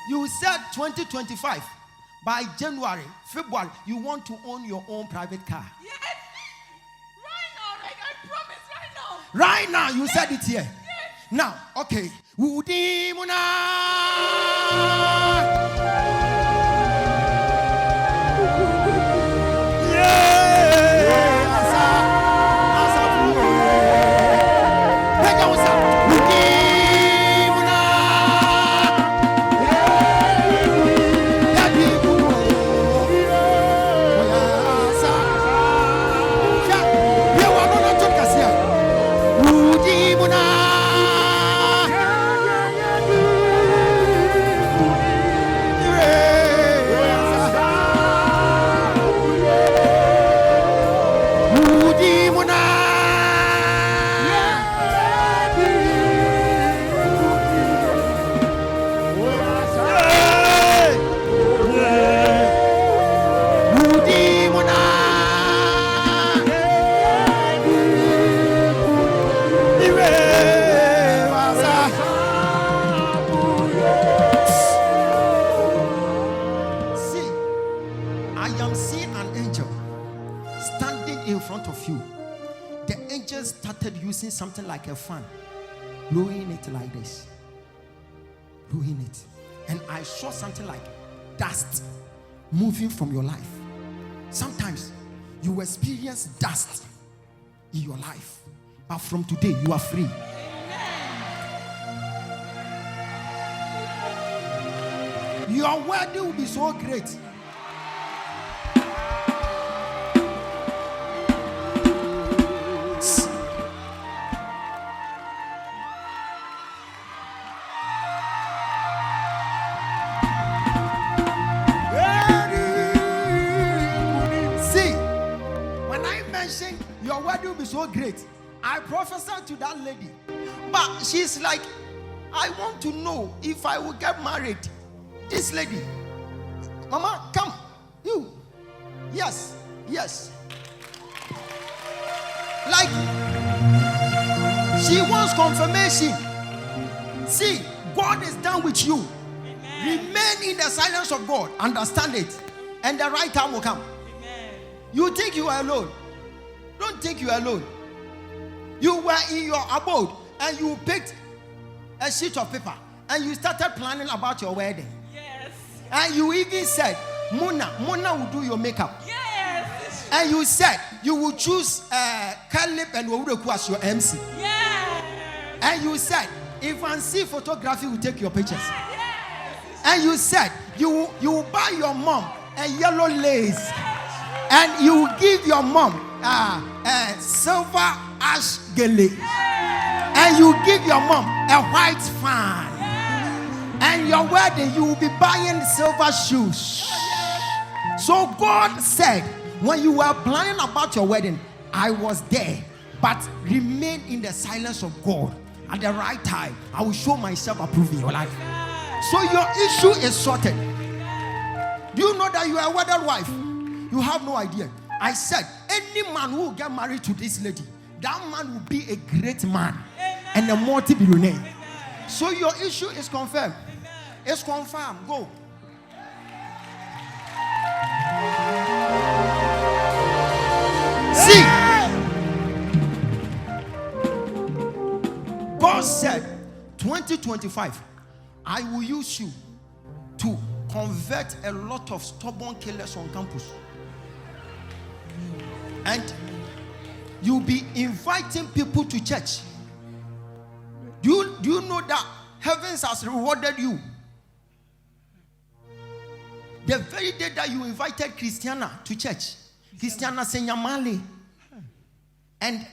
Speaker 1: You said 2025. By January, February, you want to own your own private car.
Speaker 3: Yes. Right now, like I promise, right now.
Speaker 1: Right now, you said it here.
Speaker 3: Yes.
Speaker 1: Now, okay. Something like a fan, blowing it like this, blowing it, and I saw something like dust moving from your life. Sometimes you experience dust in your life, but from today you are free. Your wedding will be so great. Your wedding will be so great. I prophesied to that lady, but she's like, I want to know if I will get married. This lady, Mama, come, you, yes, like she wants confirmation. See, God is done with you. Amen. Remain in the silence of God. Understand it, and the right time will come. Amen. You think you are alone. Don't think you are alone. You were in your abode and you picked a sheet of paper and you started planning about your wedding. Yes. And you even said, Mona will do your makeup. Yes. And you said you will choose Caleb and Owureku as your MC. Yes. And you said, if I see photography, will take your pictures. Yes. And you said you will buy your mom a yellow lace. Yes. And you will give your mom silver ash gele, and you give your mom a white fan, and your wedding you will be buying silver shoes. So God said, when you were planning about your wedding, I was there, but remain in the silence of God. At the right time, I will show myself approved in your life. So your issue is sorted. Do you know that you are a wedded wife? You have no idea. I said, any man who will get married to this lady, that man will be a great man and a multi-billionaire. So your issue is confirmed. It's confirmed. Go. See, God said, 2025, I will use you to convert a lot of stubborn killers on campus. And you'll be inviting people to church. Do you know that heavens has rewarded you? The very day that you invited Christiana to church, Christiana Senyamale and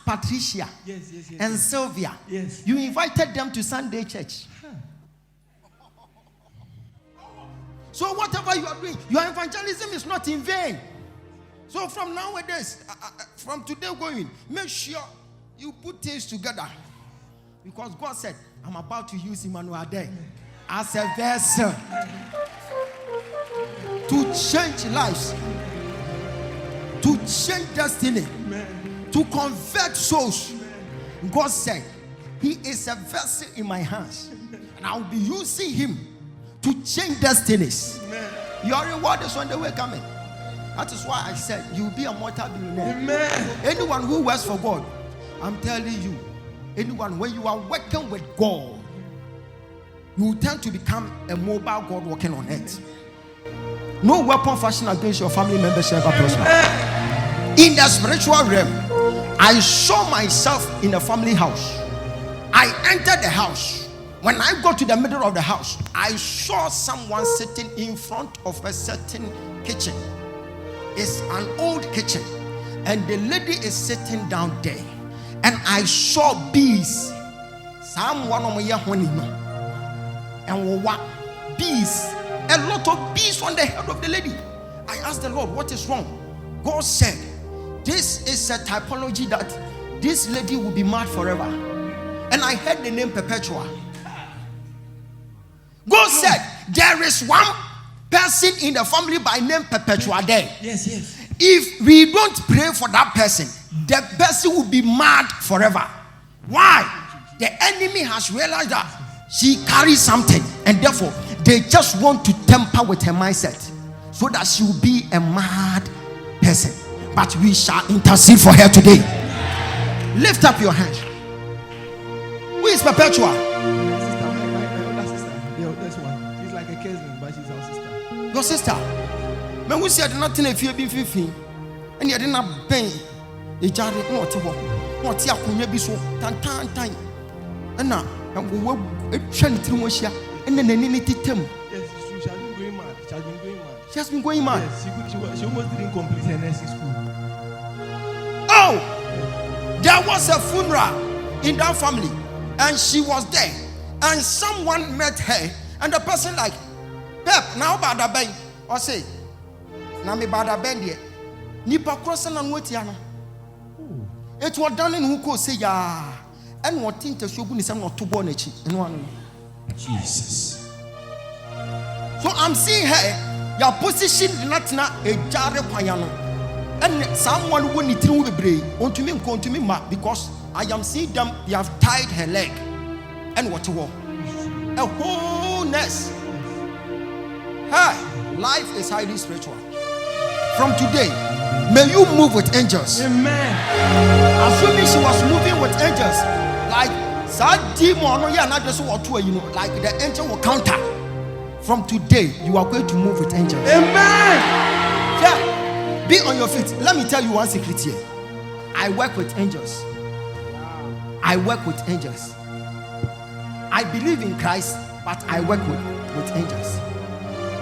Speaker 1: Patricia and Sylvia, you invited them to Sunday church. So whatever you are doing, your evangelism is not in vain. So from nowadays, from today going, make sure you put things together. Because God said, I'm about to use Emmanuel there as a vessel to change lives, to change destiny, to convert souls. God said, he is a vessel in my hands, and I will be using him to change destinies. Your reward is on the way coming. That is why I said you'll be a multi-billionaire. Anyone who works for God, I'm telling you, anyone, when you are working with God, you tend to become a mobile God working on earth. No weapon fashioned against your family members shall ever prosper. In the spiritual realm, I saw myself in a family house. I entered the house. When I got to the middle of the house, I saw someone sitting in front of a certain kitchen. It's an old kitchen, and the lady is sitting down there. And I saw bees. Someone on my and what bees? A lot of bees on the head of the lady. I asked the Lord, what is wrong? God said, this is a typology that this lady will be mad forever. And I heard the name Perpetua. God said, there is one person in the family by name Perpetua there.
Speaker 5: Yes.
Speaker 1: If we don't pray for that person, the person will be mad forever. Why? The enemy has realized that she carries something, and therefore they just want to temper with her mindset so that she will be a mad person. But we shall intercede for her today. Lift up your hand. Who is Perpetua?
Speaker 5: My older sister. The oldest one. She's like a cousin, but she's our sister.
Speaker 1: Your sister. Man, who said nothing if you be 15 and you didn't pay a jar not to walk. What ya could be so tan. And now, and we will train through Mosia and then any term.
Speaker 5: Yes, she has been going mad.
Speaker 1: She has been going mad.
Speaker 5: Yes, she almost didn't complete her nursing school.
Speaker 1: Oh, there was a funeral in that family, and she was there, and someone met her, and the person like, Pep, now bad a bang, or say, now me bad a bang here. Nipa crossing and what yana. It was done in who could say, ya, and what thing to show is not to born and one.
Speaker 5: Jesus.
Speaker 1: So I'm seeing her, your position not a jar piano. And someone who need to be on to me because I am seeing them, they have tied her leg. And what to walk? A wholeness. Hey, life is highly spiritual. From today, may you move with angels.
Speaker 5: Amen.
Speaker 1: Assuming she was moving with angels, like that demon, like the angel will counter. From today, you are going to move with angels.
Speaker 5: Amen.
Speaker 1: Yeah. Be on your feet. Let me tell you one secret here. I work with angels. I work with angels. I believe in Christ, but I work with angels.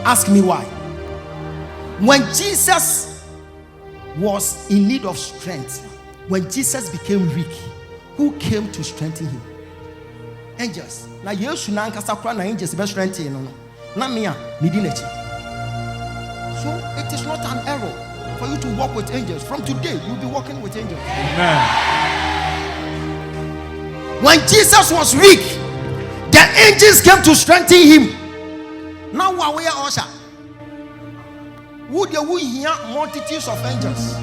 Speaker 1: Ask me why. When Jesus was in need of strength, when Jesus became weak, who came to strengthen him? Angels. Now you should not angels be strengthen. So it is not an error for you to walk with angels. From today, you'll be walking with angels.
Speaker 5: Amen.
Speaker 1: When Jesus was weak, the angels came to strengthen him. Now we are Osha. Would you hear multitudes of angels?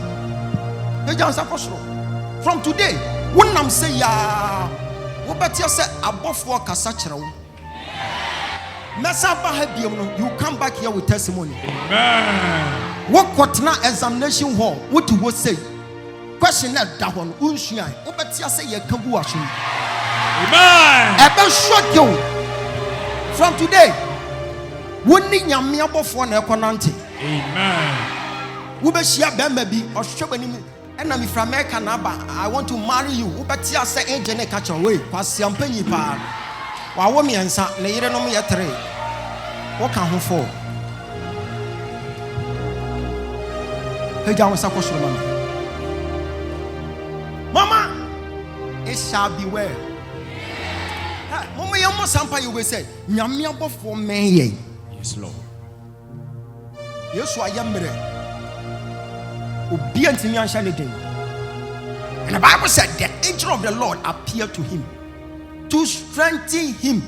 Speaker 1: From today, when I'm saying ya, what about you say above work as such a you come back here with testimony. What now examination hall? What you will say? Question that one. What about you say you can go action? Amen. Shot you from today. Wouldn't you me above one econante? Amen. We be share baby or show any. And I'm from America now, I want to marry you. But you say, ain't Jenny catch away? Pass your penny pa. While woman and son, lay it on me at 3. What can who for? Hey, John was supposed to Mama, it shall be well. Mama, you must sample you will say, Yamia for me. Yes, Lord. Yes, I am. And the Bible said the angel of the Lord appeared to him to strengthen him.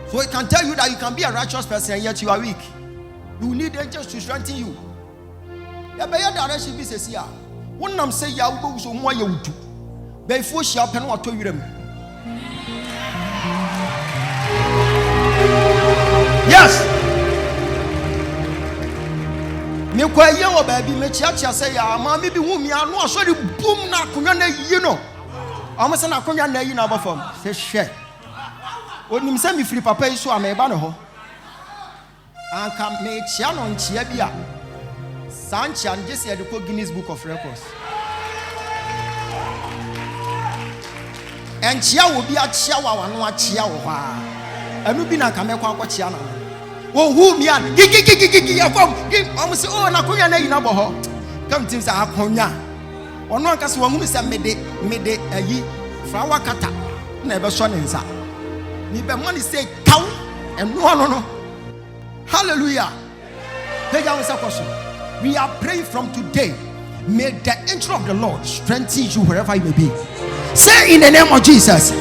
Speaker 1: So it can tell you that you can be a righteous person and yet you are weak. You need angels to strengthen you. When I'm saying yes. Me kwa yewo baby me chiachi say ya mama bi hu me anu asori boom na akonya na yi no omo se na akonya na yi na abofam se hwe onim se me free papa yi so ameba ne ho anka me chia no nchia bi a sancha nje se de ko Guinness Book of Records en chia wo bi a chia wa no a chia wo ha anu bi na ka me kwa chia na oh who me an gigi almost oh na kunya na yina boho come team say akonya ono anka se wahunu se mede ayi flower kata na ebe so ne nsa ni be money say cow and no hallelujah. We are praying from today, may the angel of the Lord strengthen you wherever you may be. Say in the name of Jesus,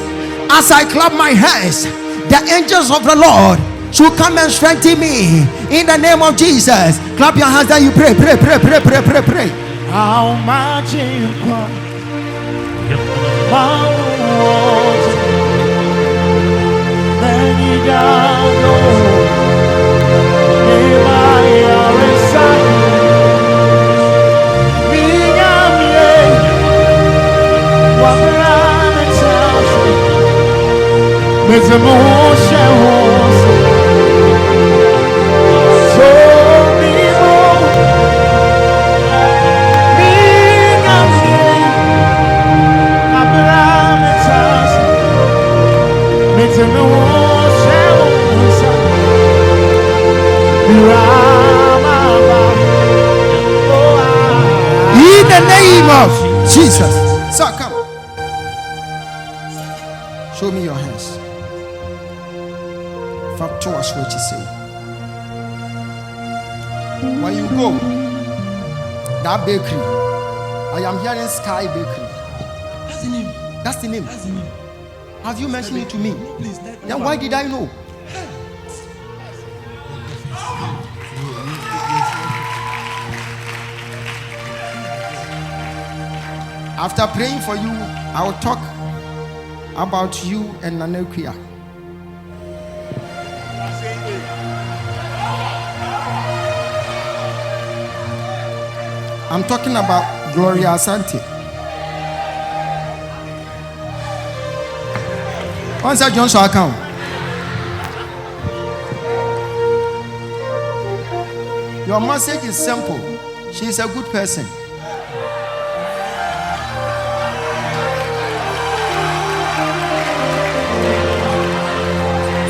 Speaker 1: as I clap my hands, the angels of the Lord should come and strengthen me in the name of Jesus. Clap your hands and you pray.
Speaker 5: How much you come, then you don't know. It's a
Speaker 1: in the name of Jesus. So come. Show me your hands. To us what you say. When you go, that bakery, I am hearing Sky Bakery. That's the name. That's the name. That's the name. Have you mentioned it to me? No, please. Then why did I know? After praying for you, I will talk about you and Nanekia. I'm talking about Gloria Asante. What's that Johnson account? Your message is simple. She is a good person.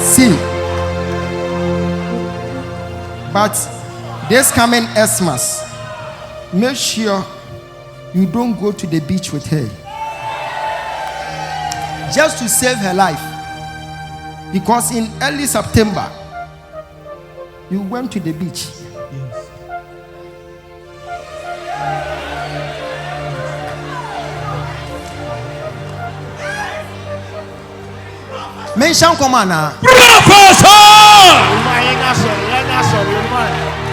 Speaker 1: See, but this coming Xmas, make sure you don't go to the beach with her, just to save her life, because in early September you went to the beach. Mention command.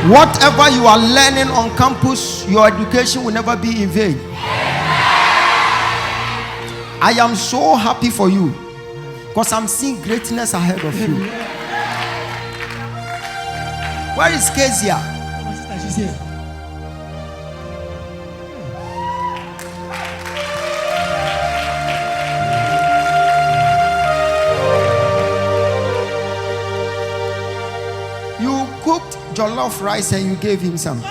Speaker 1: Whatever you are learning on campus, your education will never be in vain. I am so happy for you because I'm seeing greatness ahead of you. Where is Kezia?
Speaker 5: My sister, she's here.
Speaker 1: You cooked jollof rice and you gave him some.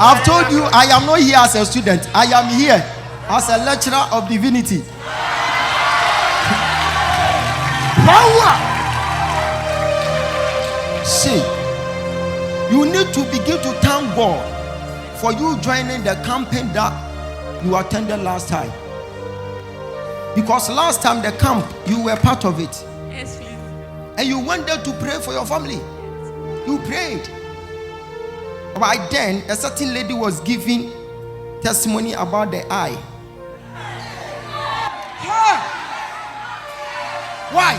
Speaker 1: I've told you I am not here as a student. I am here as a lecturer of divinity. Power. See, you need to begin to thank God for you joining the campaign that you attended last time. Because last time the camp, you were part of it.
Speaker 3: Yes, please.
Speaker 1: And you went there to pray for your family. You prayed. By then, a certain lady was giving testimony about the eye. Why?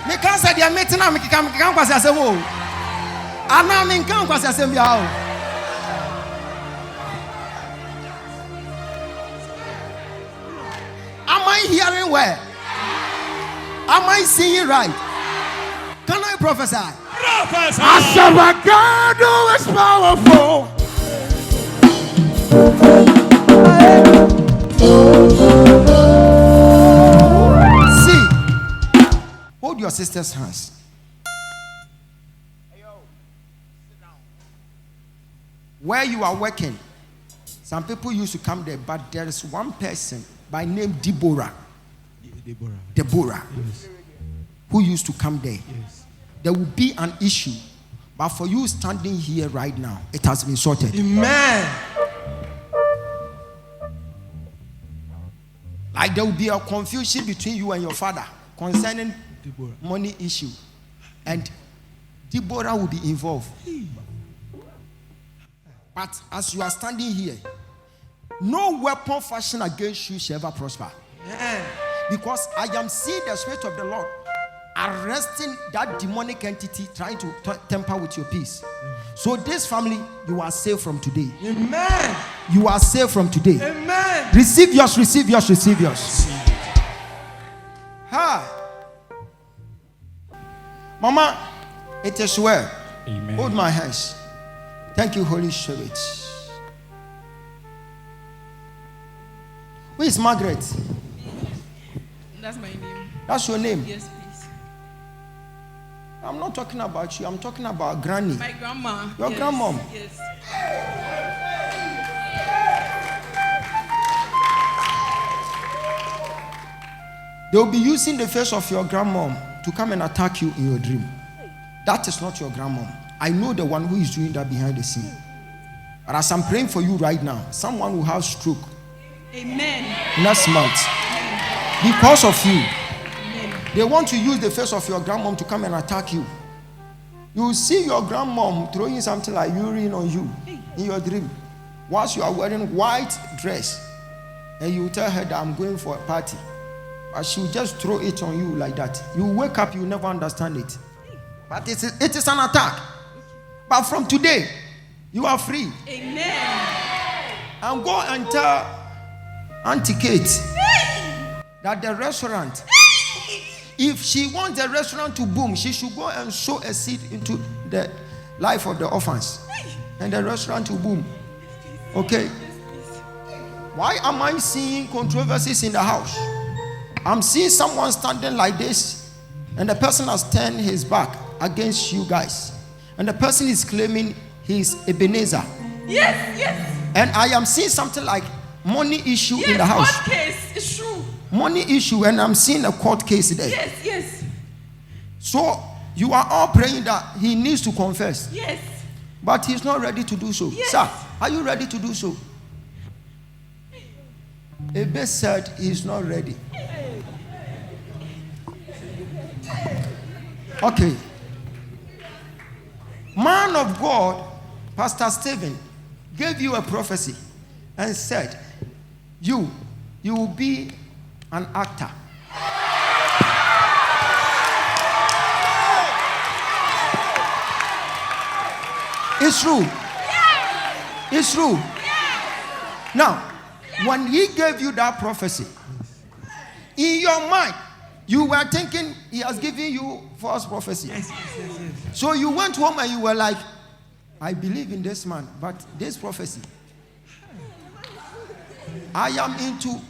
Speaker 1: Me can't say they are meeting. Me can't say I say whoa. And now me can't say I say me how. Am I hearing well? Am I seeing right? Can I prophesy?
Speaker 4: Prophesy.
Speaker 5: I serve a God who is powerful.
Speaker 1: See, hold your sister's hands. Where you are working, some people used to come there, but there is one person by name Deborah. Deborah.
Speaker 5: Yes.
Speaker 1: Who used to come there.
Speaker 5: Yes.
Speaker 1: There will be an issue, but for you standing here right now, it has been sorted.
Speaker 5: Amen.
Speaker 1: Like there will be a confusion between you and your father concerning
Speaker 5: Deborah.
Speaker 1: money issue, and Deborah will be involved. But as you are standing here, no weapon fashioned against you shall ever prosper.
Speaker 5: Amen.
Speaker 1: Because I am seeing the Spirit of the Lord arresting that demonic entity trying to temper with your peace. So this family, you are saved from today.
Speaker 5: Amen.
Speaker 1: You are saved from today.
Speaker 5: Amen.
Speaker 1: Receive yours, receive yours, receive yours. Hi. Mama, it is well.
Speaker 5: Amen.
Speaker 1: Hold my hands. Thank you, Holy Spirit. Who is Margaret?
Speaker 3: That's my name.
Speaker 1: That's your name.
Speaker 3: Yes, please.
Speaker 1: I'm not talking about you. I'm talking about Granny.
Speaker 3: My grandma.
Speaker 1: Your grandmom.
Speaker 3: Yes.
Speaker 1: They'll be using the face of your grandmom to come and attack you in your dream. That is not your grandmom. I know the one who is doing that behind the scene. But as I'm praying for you right now, someone will have stroke
Speaker 3: Amen.
Speaker 1: next month because of you.
Speaker 3: Amen.
Speaker 1: They want to use the face of your grandmom to come and attack you. You will see your grandmom throwing something like urine on you in your dream whilst you are wearing white dress, and you tell her that I'm going for a party, but she will just throw it on you like that. You wake up, you never understand it, but it is an attack. But from today, you are free.
Speaker 3: Amen.
Speaker 1: And go and tell Auntie Kate that the restaurant, if she wants the restaurant to boom, she should go and sow a seed into the life of the orphans, and the restaurant will boom. Okay? Why am I seeing controversies in the house? I'm seeing someone standing like this, and the person has turned his back against you guys, and the person is claiming he's Ebenezer.
Speaker 3: Yes, yes.
Speaker 1: And I am seeing something like money issue
Speaker 3: Yes,
Speaker 1: in the house.
Speaker 3: court case. It's true.
Speaker 1: Money issue, and I'm seeing a court case there.
Speaker 3: Yes, yes.
Speaker 1: So you are all praying that he needs to confess,
Speaker 3: Yes.
Speaker 1: but he's not ready to do so.
Speaker 3: Yes.
Speaker 1: Sir, are you ready to do so? Ebe said he's not ready. Okay. Man of God, Pastor Stephen, gave you a prophecy and said, you will be an actor. It's true. It's true. Now, when he gave you that prophecy, in your mind, you were thinking he has given you false prophecy.
Speaker 4: Yes.
Speaker 1: So you went home and you were like, I believe in this man, but this prophecy, I am into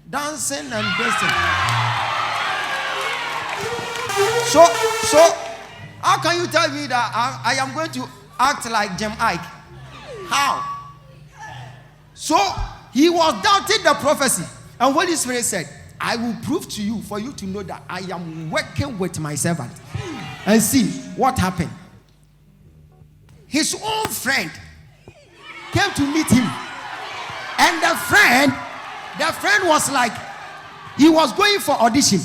Speaker 1: dancing and dancing. So how can you tell me that I am going to act like Jem Ike? How? So he was doubting the prophecy, and Holy Spirit said, I will prove to you for you to know that I am working with my servant. And see what happened. His own friend came to meet him, and the friend was like, he was going for audition,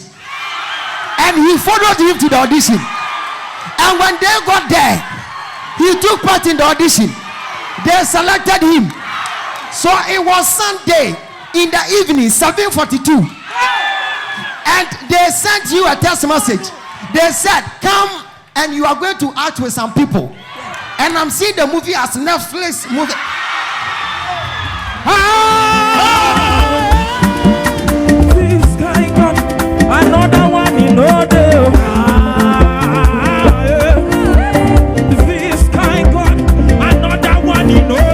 Speaker 1: and he followed him to the audition. And when they got there, he took part in the audition. They selected him. So it was Sunday in the evening, 7:42, and they sent you a text message. They said, come and you are going to act with some people. And I'm seeing the movie as Netflix movie.
Speaker 5: This guy got another one in order. This guy got another one in order.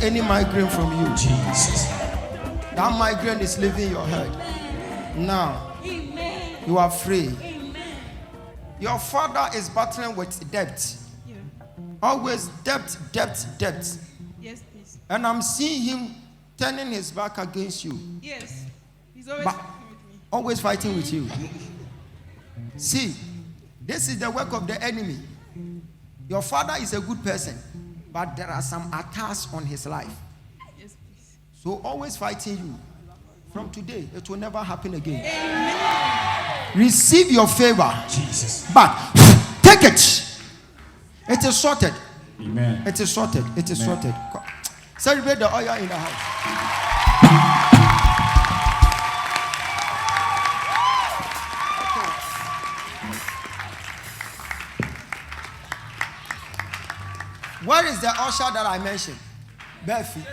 Speaker 1: Any migraine from you,
Speaker 4: Jesus.
Speaker 1: that migraine is leaving your head now. You are free. Your father is battling with debt. Always debt.
Speaker 3: Yes, please.
Speaker 1: And I'm seeing him turning his back against you.
Speaker 3: Yes. He's always
Speaker 1: But
Speaker 3: fighting with me.
Speaker 1: always fighting with you. See, this is the work of the enemy. Your father is a good person, but there are some attacks on his life.
Speaker 3: Yes, please.
Speaker 1: So always fighting you. From today, it will never happen again.
Speaker 3: Amen.
Speaker 1: Receive your favor.
Speaker 4: Jesus.
Speaker 1: But take it. It is sorted.
Speaker 4: Amen.
Speaker 1: It is sorted. It is sorted. Celebrate the oil in the house. Where is the usher that I mentioned? Befi.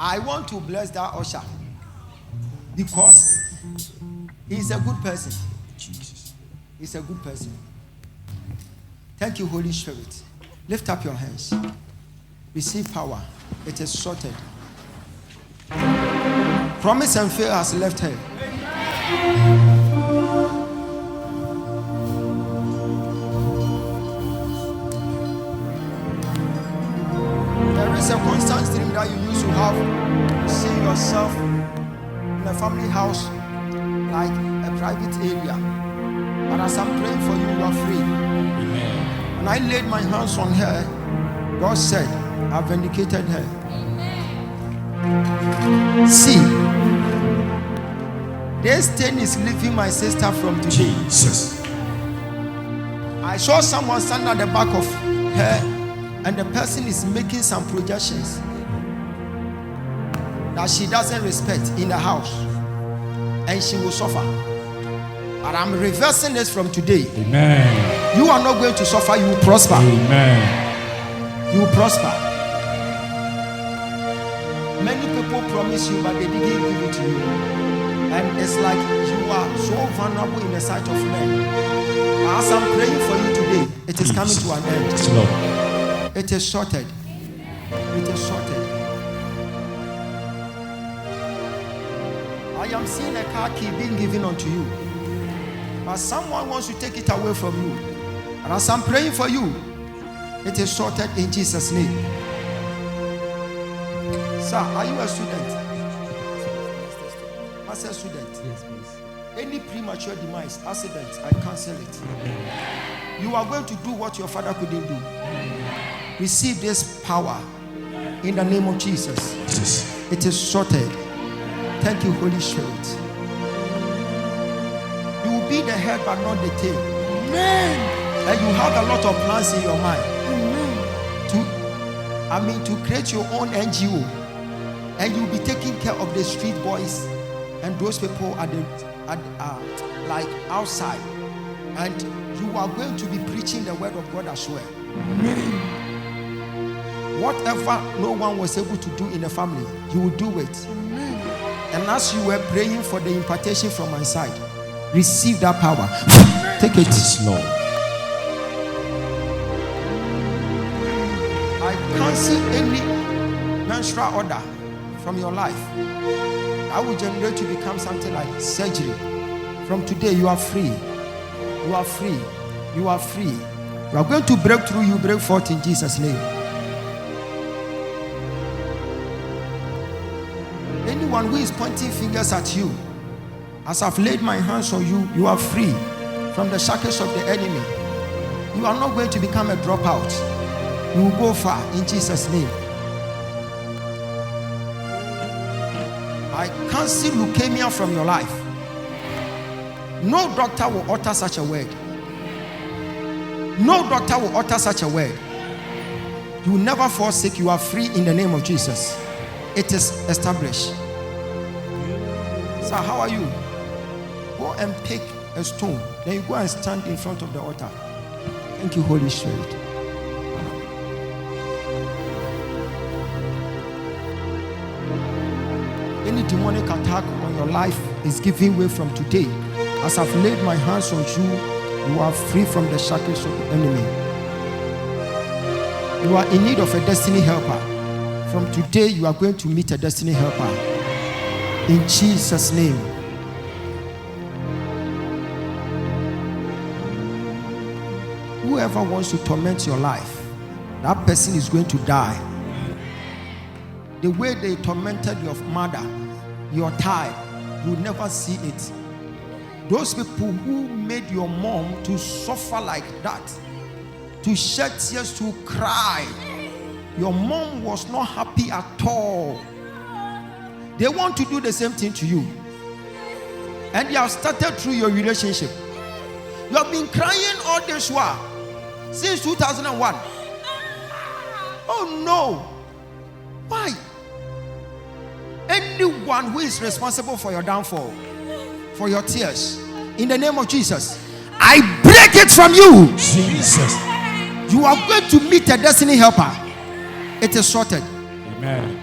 Speaker 1: I want to bless that usher because he's a good person.
Speaker 4: Jesus.
Speaker 1: He's a good person. Thank you, Holy Spirit. Lift up your hands. Receive power. It is sorted. Promise and fail has left her. There is a constant stream that you used to have. See yourself in a family house like a private area. But as I'm praying for you, you are free.
Speaker 4: Amen.
Speaker 1: When I laid my hands on her, God said, I've vindicated her. See, this thing is leaving my sister from today.
Speaker 4: Jesus.
Speaker 1: I saw someone stand at the back of her, and the person is making some projections that she doesn't respect in the house, and she will suffer. But I'm reversing this from today.
Speaker 4: Amen.
Speaker 1: You are not going to suffer, you will prosper.
Speaker 4: Amen.
Speaker 1: You will prosper. Many people promise you, but they didn't give it to you. And it's like you are so vulnerable in the sight of men. As I'm praying for you today, it is coming to an end.
Speaker 4: Yes, Lord.
Speaker 1: It is sorted. It is sorted. I am seeing a car key being given unto you, but someone wants to take it away from you. And as I'm praying for you, it is sorted in Jesus' name. Sir, are you a student? Master student?
Speaker 5: Yes, please.
Speaker 1: Any premature demise, accident, I cancel it. You are going to do what your father couldn't do. Receive this power in the name of Jesus. It is sorted. Thank you, Holy Spirit. You will be the head but not the tail.
Speaker 5: Amen.
Speaker 1: And you have a lot of plans in your mind.
Speaker 5: Amen.
Speaker 1: To create your own NGO. And you'll be taking care of the street boys and those people like outside. And you are going to be preaching the word of God as well.
Speaker 5: Amen.
Speaker 1: Whatever no one was able to do in the family, you will do it.
Speaker 5: Amen.
Speaker 1: And as you were praying for the impartation from my side, receive that power. Take it slow. I cancel any menstrual order from your life that will generate to become something like surgery. From today, you are free. You are free. You are free. You are going to break through. You break forth in Jesus' name. Anyone who is pointing fingers at you, as I've laid my hands on you, you are free from the shackles of the enemy. You are not going to become a dropout. You will go far in Jesus' name. I cancel leukemia from your life. No doctor will utter such a word. No doctor will utter such a word. You will never fall sick. You are free in the name of Jesus. It is established. Sir, how are you? Go and pick a stone. Then you go and stand in front of the altar. Thank you, Holy Spirit. Any demonic attack on your life is giving way from today. As I've laid my hands on you, you are free from the shackles of the enemy. You are in need of a destiny helper. From today, you are going to meet a destiny helper. In Jesus' name. Whoever wants to torment your life, that person is going to die. The way they tormented your mother, your time, you will never see it. Those people who made your mom to suffer like that, to shed tears, to cry, your mom was not happy at all. They want to do the same thing to you. And they have started through your relationship. You have been crying all this while, since 2001. Oh no. Why? Anyone who is responsible for your downfall, for your tears, in the name of Jesus, I break it from you.
Speaker 5: Jesus.
Speaker 1: You are going to meet a destiny helper. It is sorted.
Speaker 5: Amen.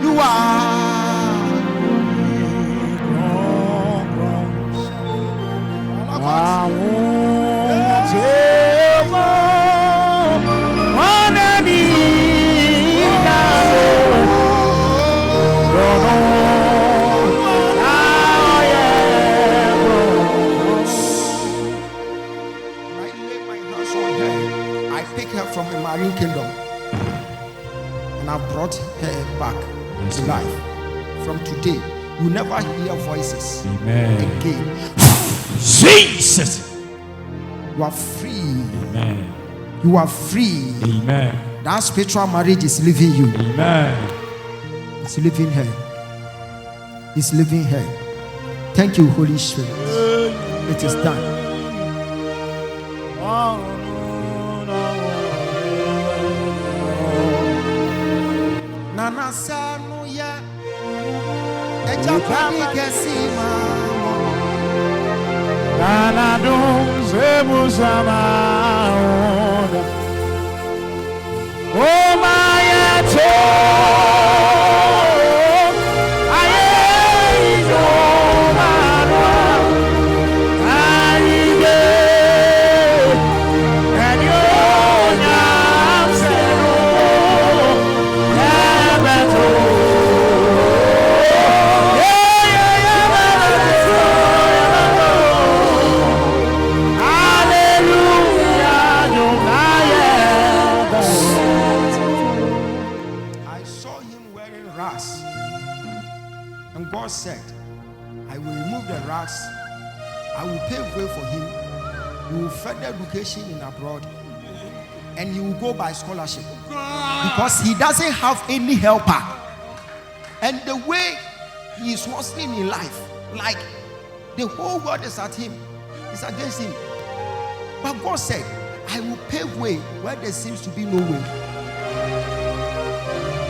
Speaker 1: You are. From a marine kingdom, and I brought her back to life. From today, you never hear voices again.
Speaker 5: Jesus,
Speaker 1: you are free.
Speaker 5: Amen.
Speaker 1: You are free.
Speaker 5: Amen.
Speaker 1: That spiritual marriage is leaving you.
Speaker 5: Amen.
Speaker 1: It's leaving her. It's leaving her. Thank you, Holy Spirit. It is done.
Speaker 5: Hallelujah.
Speaker 1: I will pave way for him. He will further education in abroad, and he will go by scholarship because he doesn't have any helper. And the way he is hustling in life, like the whole world is at him, is against him. But God said, I will pave way where there seems to be no way.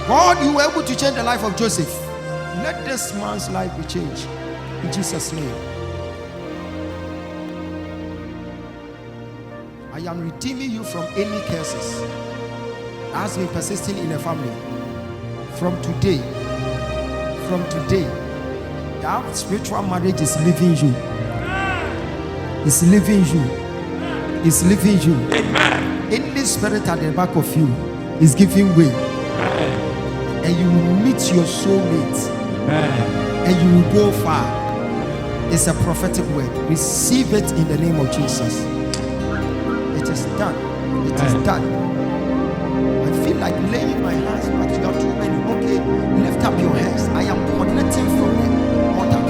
Speaker 1: God, you were able to change the life of Joseph. Let this man's life be changed in Jesus' name. I am redeeming you from any curses that has been persisting in a family. From today, that spiritual marriage is leaving you. It's leaving you. It's leaving you. Amen. Any spirit at the back of you is giving way. Amen. And you will meet your soulmate. Amen. And you will go far. It's a prophetic word. Receive it in the name of Jesus. It is done. It is done. I feel like laying my hands, but you have too many. Okay, lift up your hands. I am connecting from the altar.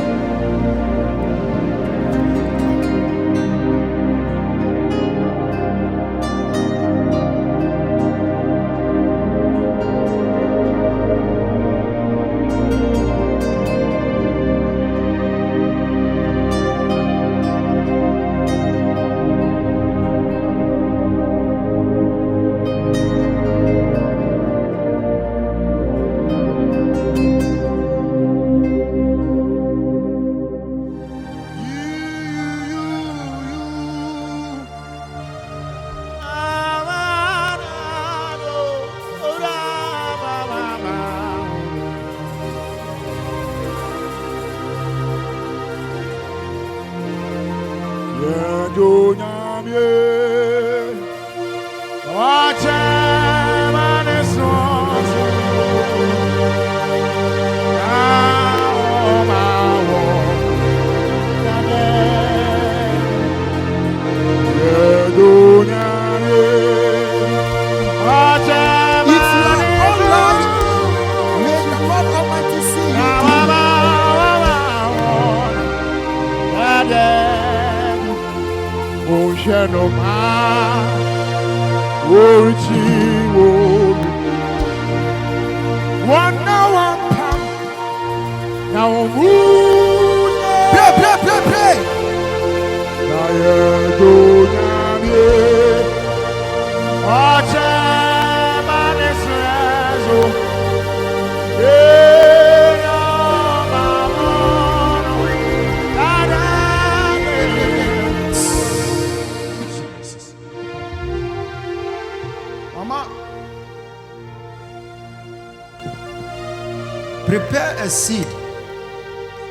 Speaker 1: Prepare a seed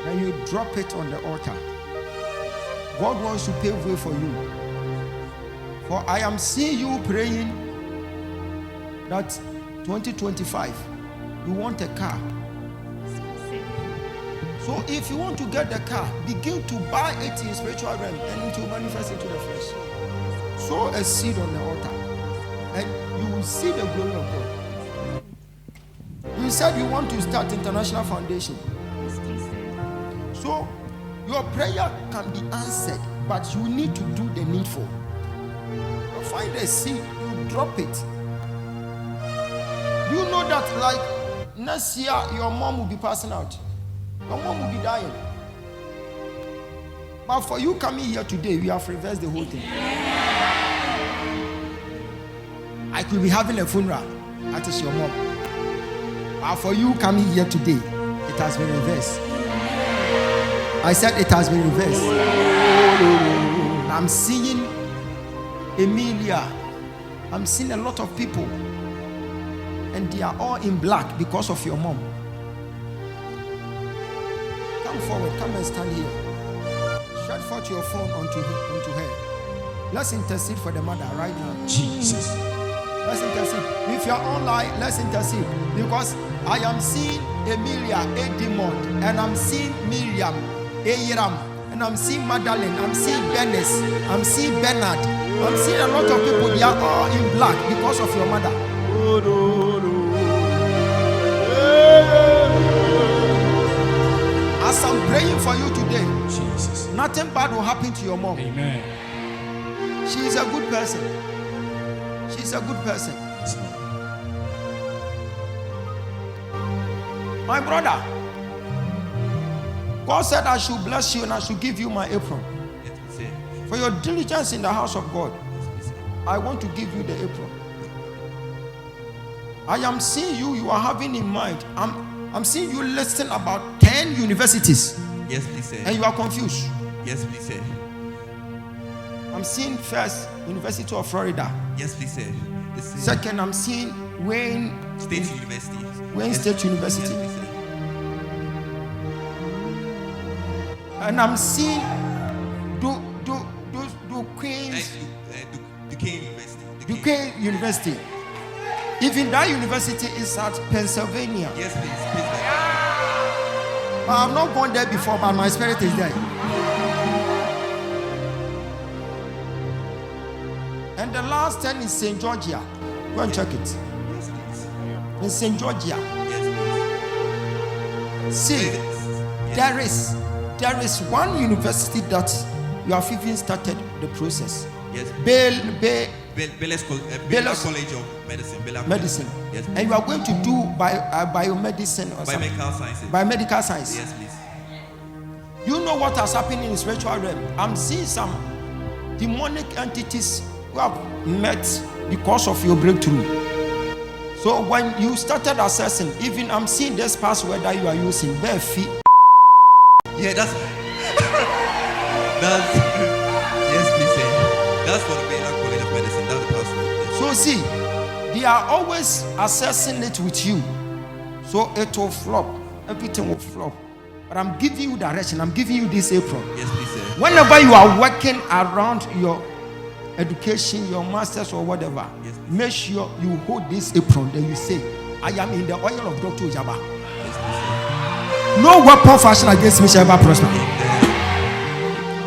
Speaker 1: and you drop it on the altar. God wants to pave way for you. For I am seeing you praying that 2025 you want a car. So if you want to get the car, begin to buy it in spiritual realm and it will manifest into the flesh. Sow a seed on the altar and you will see the glory of God. You said you want to start international foundation. So your prayer can be answered, but you need to do the needful. You find a seed, you drop it. Do you know that like next year your mom will be passing out? Your mom will be dying. But for you coming here today, we have reversed the whole thing. I could be having a funeral. That is your mom. But for you coming here today, it has been reversed. I said it has been reversed. I'm seeing Emilia. I'm seeing a lot of people. And they are all in black because of your mom. Come forward, come and stand here. Stretch forth your phone onto her. Let's intercede for the mother right now.
Speaker 2: Jesus.
Speaker 1: Let's intercede. If you are online, let's intercede. Because I am seeing Emilia Edimond, and I'm seeing Miriam Eyiram, and I'm seeing Magdalene, I'm seeing Dennis, I'm seeing Bernard, I'm seeing a lot of people. They are all in black because of your mother. As I'm praying for you today,
Speaker 5: Jesus.
Speaker 1: nothing bad will happen to your mom.
Speaker 5: Amen.
Speaker 1: She is a good person. She's a good person. My brother, God said I should bless you and I should give you my apron. For your diligence in the house of God, I want to give you the apron. I am seeing you are having in mind. I'm seeing you listing about 10 universities.
Speaker 6: Yes, please, sir.
Speaker 1: And you are confused.
Speaker 6: Yes, please, sir.
Speaker 1: I'm seeing first University of Florida.
Speaker 6: Yes, please, sir.
Speaker 1: Second, I'm seeing Wayne
Speaker 6: State University.
Speaker 1: Wayne State University.
Speaker 6: Yes, please, sir.
Speaker 1: And I'm seeing Queens
Speaker 6: Duquesne University.
Speaker 1: Duquesne University. Even that university is at Pennsylvania.
Speaker 6: Yes, please.
Speaker 1: But I've not gone there before, but my spirit is there. And the last 10 is St. Georgia. Go and check it.
Speaker 6: Yes, please.
Speaker 1: In St. Georgia.
Speaker 6: Yes, please.
Speaker 1: See,
Speaker 6: Yes.
Speaker 1: there is one university that you have even started the process.
Speaker 6: Yes.
Speaker 1: Baylor's
Speaker 6: College of Medicine.
Speaker 1: Medicine.
Speaker 6: Yes.
Speaker 1: And you are going to do biomedicine or something.
Speaker 6: Biomedical sciences.
Speaker 1: Biomedical science.
Speaker 6: Yes, please.
Speaker 1: You know what has happened in the spiritual realm? I'm seeing some demonic entities who have met because of your breakthrough. So when you started assessing, even I'm seeing this password that you are using, Befi.
Speaker 6: Yeah, that's yes, please, sir. That's for the Baylor College of Medicine. That's the password. Yes.
Speaker 1: So see, they are always assessing it with you. So it will flop. Everything will flop. But I'm giving you direction. I'm giving you this apron.
Speaker 6: Yes, please, sir.
Speaker 1: Whenever you are working around your education, your masters or whatever,
Speaker 6: yes,
Speaker 1: make sure you hold this apron. Then you say, I am in the oil of Dr. Ogyaba.
Speaker 6: Yes, please, sir.
Speaker 1: No weapon fashioned against me shall ever prosper.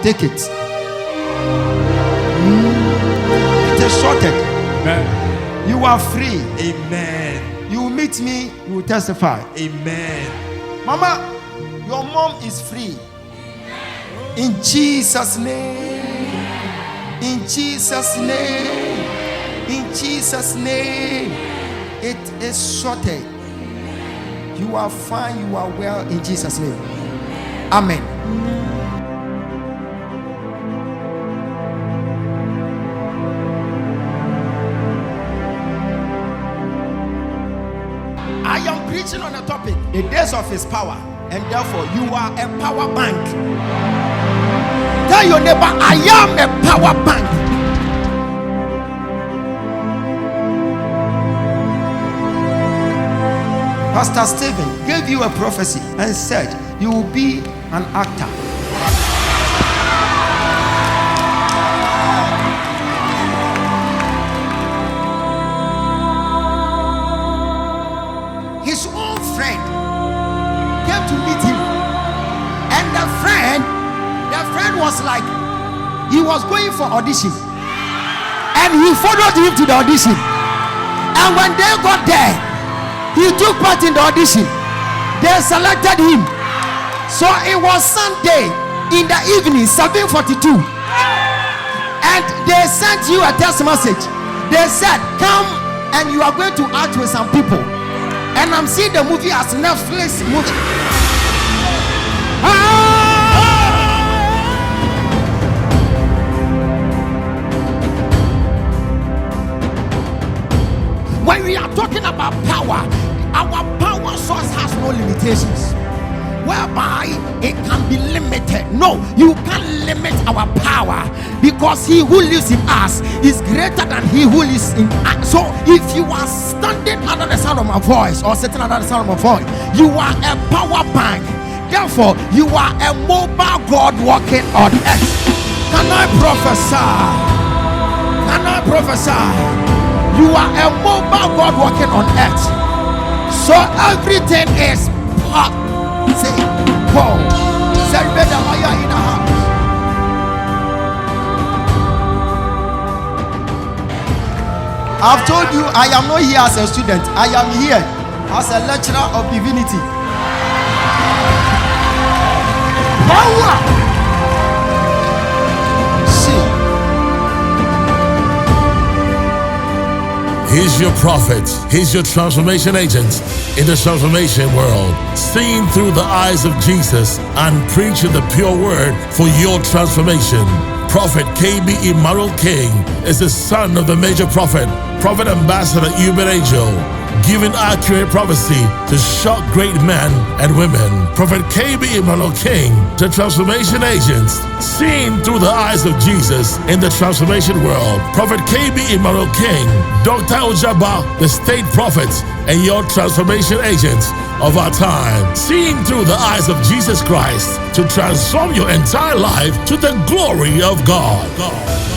Speaker 1: Take it. It is sorted.
Speaker 5: Amen.
Speaker 1: You are free.
Speaker 6: Amen.
Speaker 1: You will meet me, you will testify.
Speaker 6: Amen.
Speaker 1: Mama, your mom is free. In Jesus' name. In Jesus' name. In Jesus' name. It is sorted. You are fine, you are well in Jesus' name. Amen. I am preaching on a topic, the days of his power, and therefore you are a power bank. Tell your neighbor, I am a power bank. Pastor Stephen gave you a prophecy and said you will be an actor. His own friend came to meet him, and the friend was like, he was going for audition, and he followed him to the audition, and when they got there, he took part in the audition. They selected him. So it was Sunday in the evening, 7:42, and they sent you a text message. They said, come and you are going to act with some people. And I'm seeing the movie as Netflix movie. When we are talking about power, our power source has no limitations, whereby it can be limited. No, you can't limit our power, because he who lives in us is greater than he who lives in us. So if you are standing under the sound of my voice, or sitting under the sound of my voice, you are a power bank. Therefore, you are a mobile God walking on earth. Can I prophesy? Can I prophesy? You are a mobile God walking on earth. So everything is possible. Celebrate the fire in the house. I've told you I am not here as a student. I am here as a lecturer of divinity. Power. See.
Speaker 2: He's your prophet. He's your transformation agent in the transformation world. Seeing through the eyes of Jesus and preaching the pure word for your transformation. Prophet KB Emmanuel King is the son of the major prophet, Prophet Ambassador Uber Angel, giving accurate prophecy to shock great men and women. Prophet KB Emmanuel King, the transformation agents, seeing through the eyes of Jesus in the transformation world. Prophet KB Emmanuel King, Dr. Ogyaba, the state prophet, and your transformation agents of our time, seeing through the eyes of Jesus Christ to transform your entire life to the glory of God.